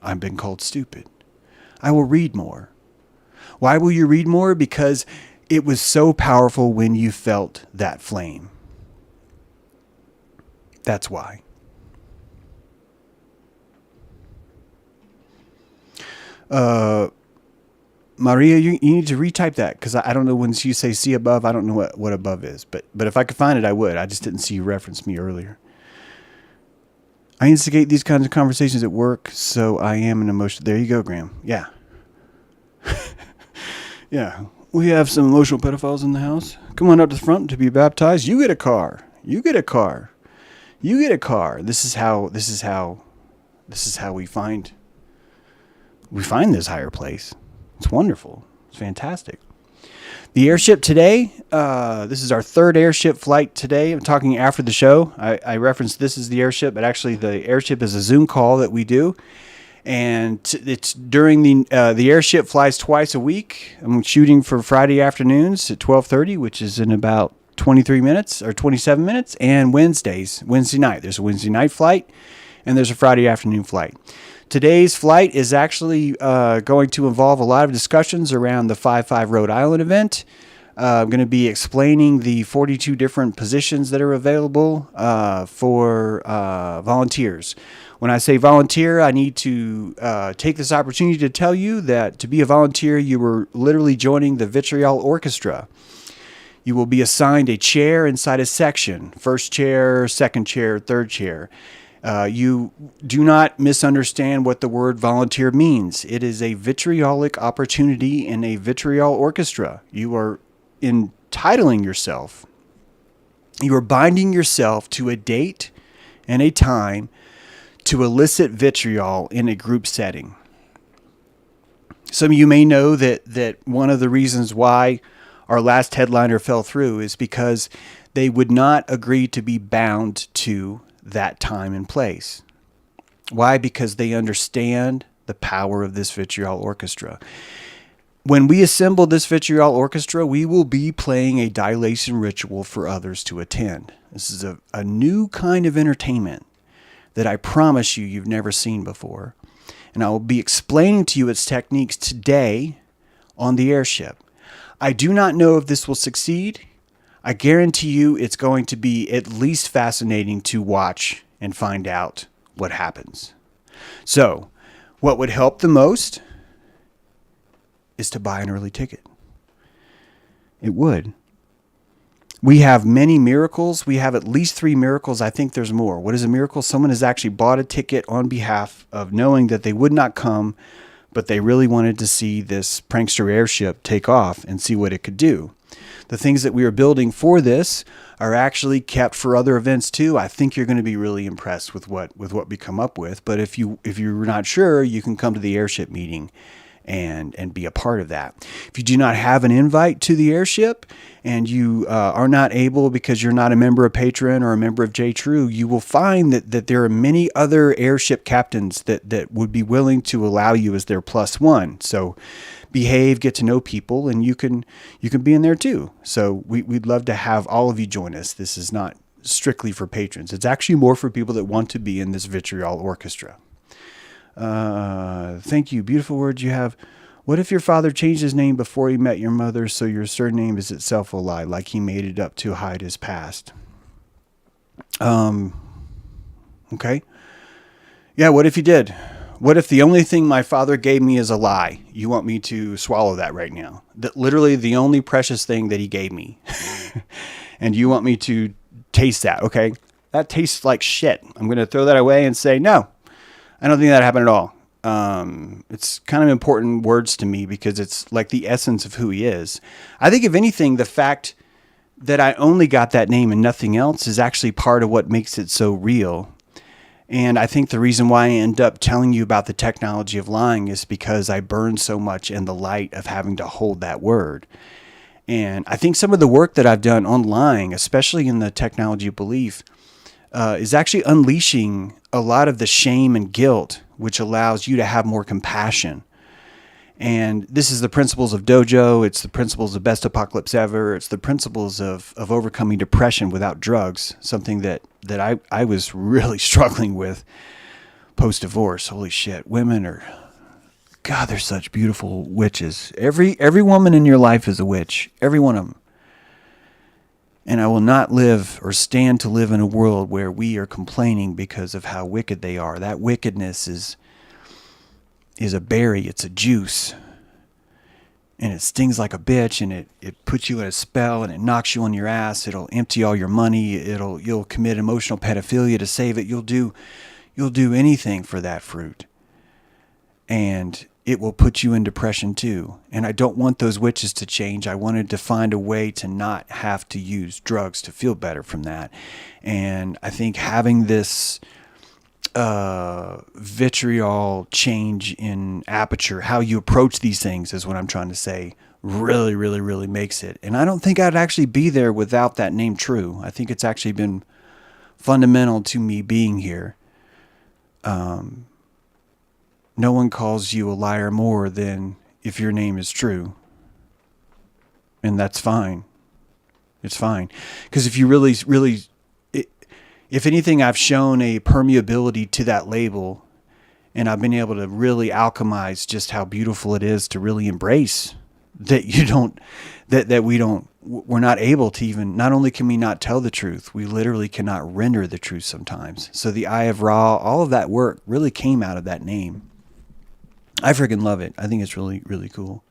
I've been called stupid. I will read more. Why will you read more? Because it was so powerful when you felt that flame. That's why. Maria, you need to retype that, because I don't know when you say see above, I don't know what above is. But if I could find it, I would. I just didn't see you reference me earlier. I instigate these kinds of conversations at work, so I am an emotional... There you go, Graham. Yeah. Yeah. We have some emotional pedophiles in the house. Come on up to the front to be baptized. You get a car. You get a car. You get a car. This is how we find we find this higher place. It's wonderful. It's fantastic. The airship today, this is our third airship flight today. I'm talking after the show. I referenced this as the airship, but actually the airship is a Zoom call that we do. And it's during the airship flies twice a week. I'm shooting for Friday afternoons at 12:30, which is in about 23 minutes or 27 minutes, and Wednesday night. There's a Wednesday night flight, and there's a Friday afternoon flight. Today's flight is actually going to involve a lot of discussions around the 5-5 Rhode Island event. I'm going to be explaining the 42 different positions that are available for volunteers. When I say volunteer, I need to take this opportunity to tell you that to be a volunteer, you were literally joining the Vitriol Orchestra. You will be assigned a chair inside a section, first chair, second chair, third chair. You do not misunderstand what the word volunteer means. It is a vitriolic opportunity in a vitriol orchestra. You are entitling yourself. You are binding yourself to a date and a time to elicit vitriol in a group setting. Some of you may know that one of the reasons why our last headliner fell through is because they would not agree to be bound to that time and place. Why? Because they understand the power of this vitriol orchestra. When we assemble this vitriol orchestra, we will be playing a dilation ritual for others to attend. This is a new kind of entertainment that I promise you've never seen before. And I will be explaining to you its techniques today on the airship. I do not know if this will succeed. I guarantee you it's going to be at least fascinating to watch and find out what happens. So, what would help the most is to buy an early ticket. It would. We have many miracles. We have at least 3 miracles. I think there's more. What is a miracle? Someone has actually bought a ticket on behalf of knowing that they would not come, but they really wanted to see this prankster airship take off and see what it could do. The things that we are building for this are actually kept for other events too. I think you're going to be really impressed with what we come up with. But if you're not sure, you can come to the airship meeting and be a part of that. If you do not have an invite to the airship and you are not able because you're not a member of Patreon or a member of J True, you will find that there are many other airship captains that would be willing to allow you as their +1. So behave, get to know people, and you can be in there too. So we'd love to have all of you join us. This is not strictly for patrons. It's actually more for people that want to be in this vitriol orchestra. Thank you. Beautiful words you have. What if your father changed his name before he met your mother, so your surname is itself a lie, like he made it up to hide his past? Okay. Yeah, what if he did? What if the only thing my father gave me is a lie? You want me to swallow that right now? That literally the only precious thing that he gave me. And you want me to taste that, okay? That tastes like shit. I'm going to throw that away and say, no, I don't think that happened at all. It's kind of important words to me because it's like the essence of who he is. I think if anything, the fact that I only got that name and nothing else is actually part of what makes it so real. And I think the reason why I end up telling you about the technology of lying is because I burn so much in the light of having to hold that word. And I think some of the work that I've done on lying, especially in the technology of belief, is actually unleashing a lot of the shame and guilt, which allows you to have more compassion. And this is the principles of Dojo. It's the principles of Best Apocalypse Ever. It's the principles of overcoming depression without drugs, something that I was really struggling with post-divorce. Holy shit. Women are, God, they're such beautiful witches. Every woman in your life is a witch. Every one of them. And I will not live or stand to live in a world where we are complaining because of how wicked they are. That wickedness is a berry. It's a juice. And it stings like a bitch, and it puts you in a spell, and it knocks you on your ass. It'll empty all your money. You'll commit emotional pedophilia to save it. You'll do anything for that fruit. And it will put you in depression too. And I don't want those witches to change. I wanted to find a way to not have to use drugs to feel better from that. And I think having this vitriol change in aperture, how you approach these things is what I'm trying to say, really, really, really makes it. And I don't think I'd actually be there without that name True. I think it's actually been fundamental to me being here. No one calls you a liar more than if your name is True. And that's fine. It's fine. Because if you really, really, if anything, I've shown a permeability to that label, and I've been able to really alchemize just how beautiful it is to really embrace that we're not able to even, not only can we not tell the truth, we literally cannot render the truth sometimes. So the Eye of Ra, all of that work really came out of that name. I freaking love it. I think it's really, really cool.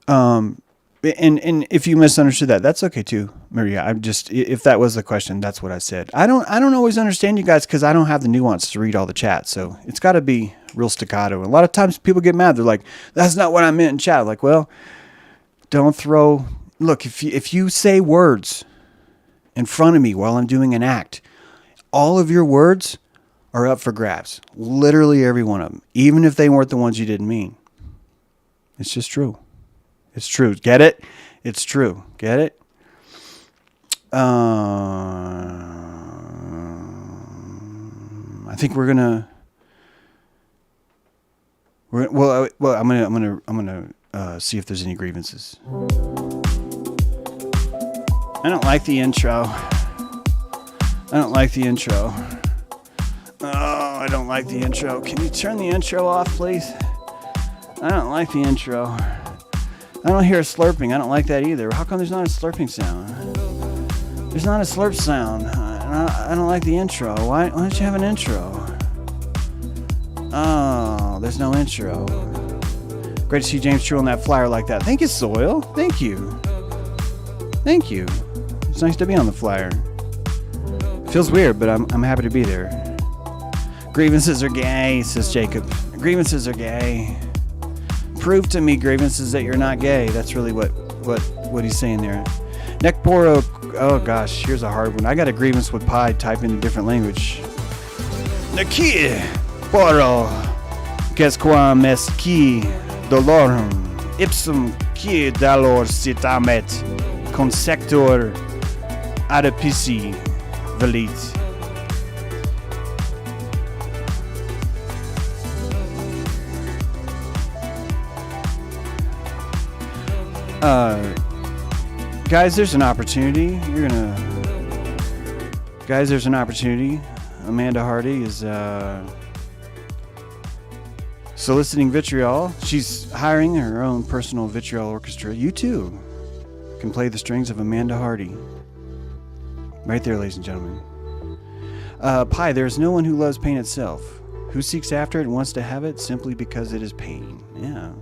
And if you misunderstood that, that's okay too, Maria. I'm just, if that was the question, that's what I said. I don't always understand you guys because I don't have the nuance to read all the chat. So it's got to be real staccato. And a lot of times people get mad. They're like, that's not what I meant in chat. I'm like, well, don't throw, look, if you say words in front of me while I'm doing an act, all of your words are up for grabs. Literally every one of them, even if they weren't the ones you didn't mean. It's just true. It's true. Get it? It's true. Get it? I think we're gonna. I'm gonna see if there's any grievances. I don't like the intro. Oh, I don't like the intro. Can you turn the intro off, please? I don't like the intro. I don't hear a slurping. I don't like that either. How come there's not a slurping sound? There's not a slurp sound. I don't like the intro. Why don't you have an intro? Oh, there's no intro. Great to see James True on that flyer like that. Thank you, Soil. Thank you. It's nice to be on the flyer. Feels weird, but I'm happy to be there. Grievances are gay, says Jacob. Grievances are gay. Prove to me, grievances, that you're not gay. That's really what he's saying there. Nekporo, oh gosh, here's a hard one. I got a grievance with Pi type in a different language. Neki poro quesquam est qui dolorum ipsum qui dolor sitamet consector adipici velit. Guys, there's an opportunity. There's an opportunity. Amanda Hardy is soliciting vitriol. She's hiring her own personal vitriol orchestra. You too can play the strings of Amanda Hardy. Right there, ladies and gentlemen. Pi, there's no one who loves pain itself. Who seeks after it and wants to have it simply because it is pain. Yeah.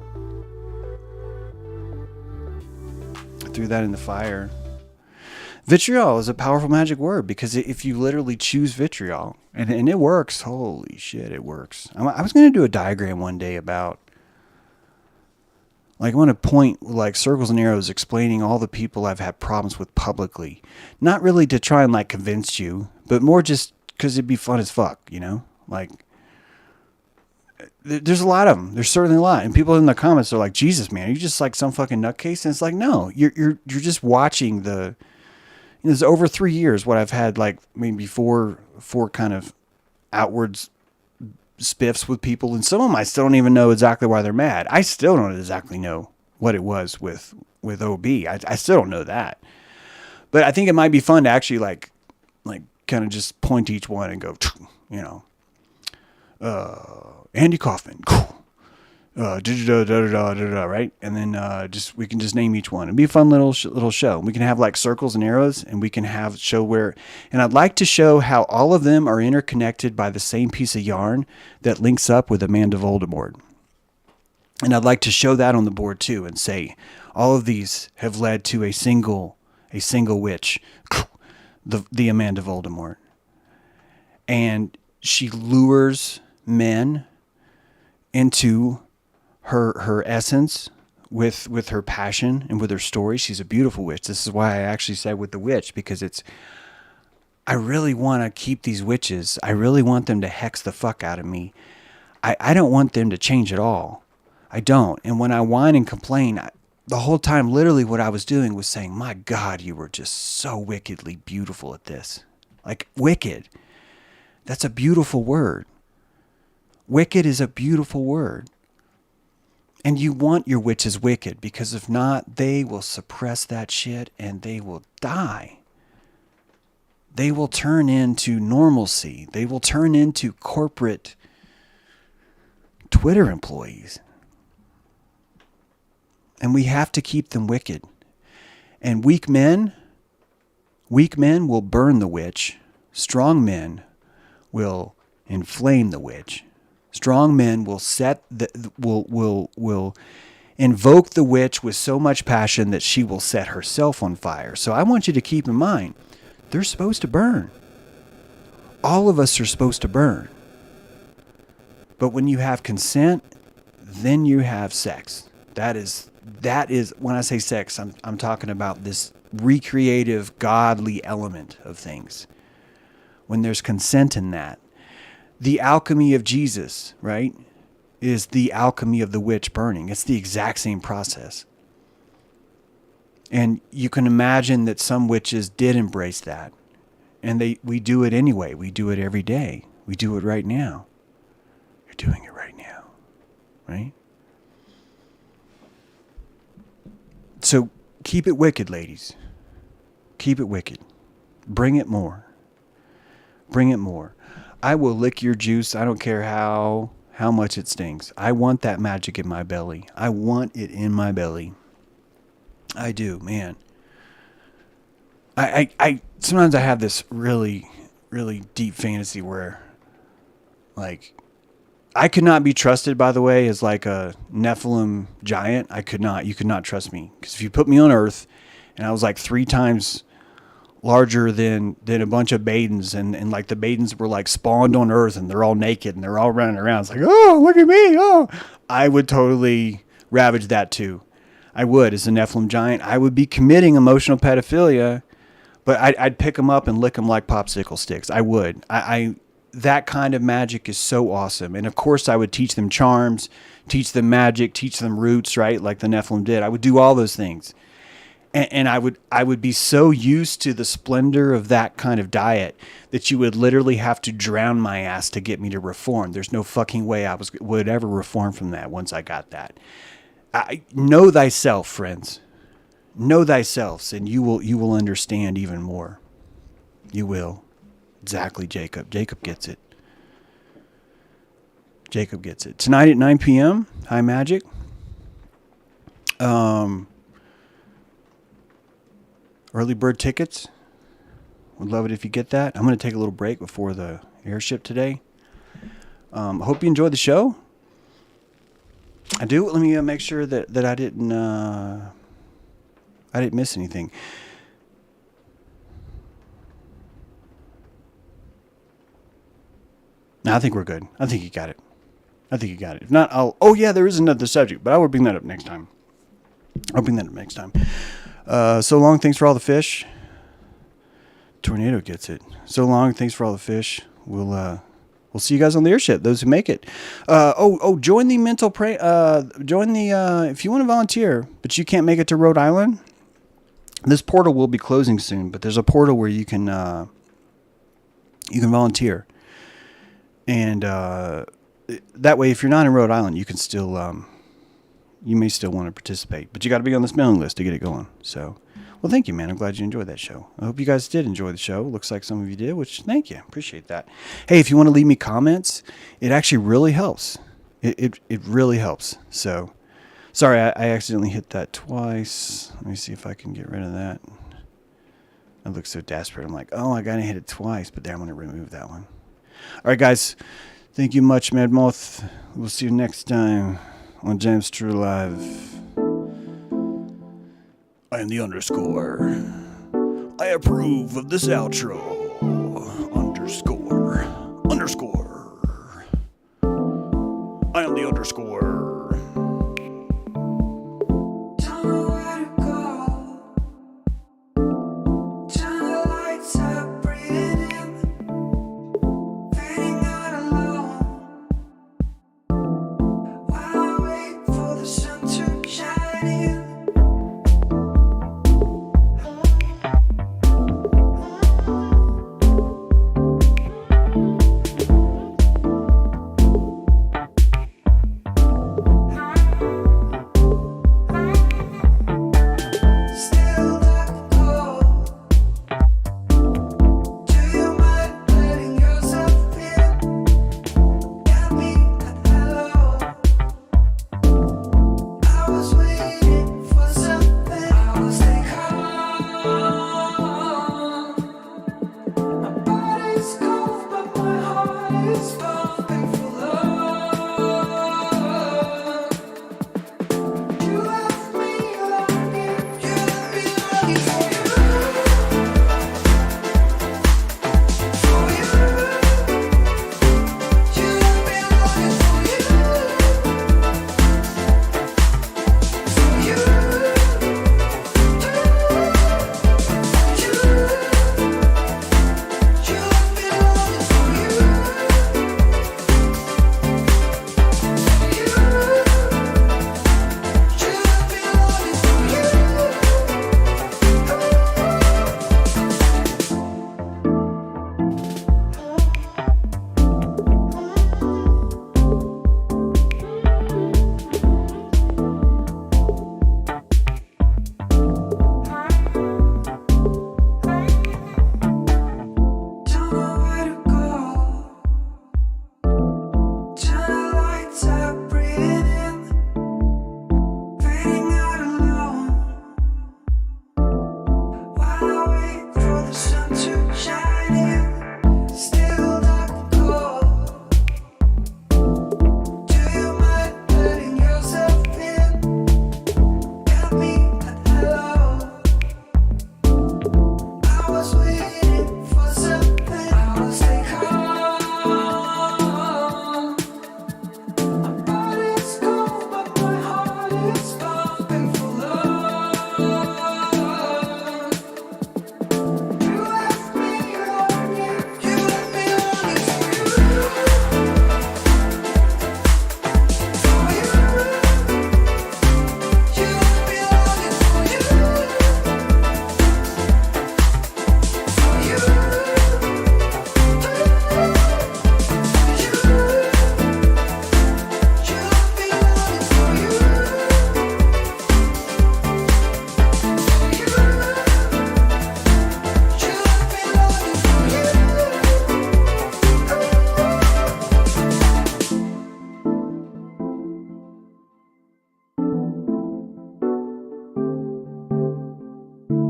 Threw that in the fire. Vitriol is a powerful magic word because if you literally choose vitriol, and it works, holy shit, it works. I was going to do a diagram one day about, like, I want to point like circles and arrows explaining all the people I've had problems with publicly. Not really to try and like convince you, but more just because it'd be fun as fuck, you know? Like, there's a lot of them. There's certainly a lot. And people in the comments are like, Jesus, man, are you just like some fucking nutcase? And it's like, no, you're just watching the, it's over 3 years what I've had, like maybe four kind of outwards spiffs with people. And some of them I still don't even know exactly why they're mad. I still don't exactly know what it was with OB. I still don't know that. But I think it might be fun to actually like kind of just point to each one and go, you know, Andy Kaufman, right? And then we can just name each one. It'd be a fun little show. We can have like circles and arrows, and we can have show where. And I'd like to show how all of them are interconnected by the same piece of yarn that links up with Amanda Voldemort. And I'd like to show that on the board too, and say all of these have led to a single witch, the Amanda Voldemort, and she lures men into her essence with her passion and with her story. She's a beautiful witch. This is why I actually said with the witch, because it's I really want to keep these witches. I really want them to hex the fuck out of me. I don't want them to change at all. I don't. And when I whine and complain, the whole time, literally what I was doing was saying, my God, you were just so wickedly beautiful at this. Like, wicked. That's a beautiful word. Wicked is a beautiful word. And you want your witches wicked, because if not, they will suppress that shit and they will die. They will turn into normalcy. They will turn into corporate Twitter employees. And we have to keep them wicked. And weak men will burn the witch. Strong men will inflame the witch. Strong men will will invoke the witch with so much passion that she will set herself on fire. So I want you to keep in mind, they're supposed to burn. All of us are supposed to burn. But when you have consent, then you have sex. That is when I say sex, I'm talking about this recreative, godly element of things. When there's consent in that. The alchemy of Jesus, right, is the alchemy of the witch burning. It's the exact same process. And you can imagine that some witches did embrace that. And we do it anyway. We do it every day. We do it right now. You're doing it right now, right? So keep it wicked, ladies. Keep it wicked. Bring it more. Bring it more. I will lick your juice. I don't care how much it stings. I want that magic in my belly. I want it in my belly. I do, man. I sometimes I have this really, really deep fantasy where, like, I could not be trusted, by the way, as like a Nephilim giant. I could not. You could not trust me. Because if you put me on Earth and I was like 3 times larger than a bunch of Badens, and like the Badens were like spawned on Earth and they're all naked and they're all running around. It's like, oh, look at me. Oh, I would totally ravage that too. I would, as a Nephilim giant. I would be committing emotional pedophilia, but I'd pick them up and lick them like popsicle sticks. I would. That kind of magic is so awesome. And of course I would teach them charms, teach them magic, teach them roots, right? Like the Nephilim did. I would do all those things. And I would be so used to the splendor of that kind of diet that you would literally have to drown my ass to get me to reform. There's no fucking way I would ever reform from that once I got that. Know thyself, friends. Know thyself, and you will understand even more. You will. Exactly, Jacob. Jacob gets it. Jacob gets it. Tonight at 9 p.m., High Magic. Early bird tickets. Would love it if you get that. I'm going to take a little break before the airship today. I hope you enjoyed the show. I do. Let me make sure that I didn't miss anything. No, I think we're good. I think you got it. If not, oh yeah, there is another subject, but I will bring that up next time. So long, thanks for all the fish. Tornado gets it. So long, thanks for all the fish. We'll see you guys on the airship, those who make it. Join the mental if you want to volunteer, but you can't make it to Rhode Island, this portal will be closing soon, but there's a portal where you can volunteer. And that way, if you're not in Rhode Island, you can still, you may still want to participate, but you got to be on this mailing list to get it going. So, well, thank you, man. I'm glad you enjoyed that show. I hope you guys did enjoy the show. Looks like some of you did, which thank you. Appreciate that. Hey, if you want to leave me comments, it actually really helps. It really helps. So, sorry, I accidentally hit that twice. Let me see if I can get rid of that. I look so desperate. I'm like, oh, I got to hit it twice, but then I'm going to remove that one. All right, guys. Thank you much, Mad Moth. We'll see you next time on James True Live. I am the underscore. I approve of this outro. Underscore. I am the underscore. Don't know where to go. Turn the lights up, breathing when you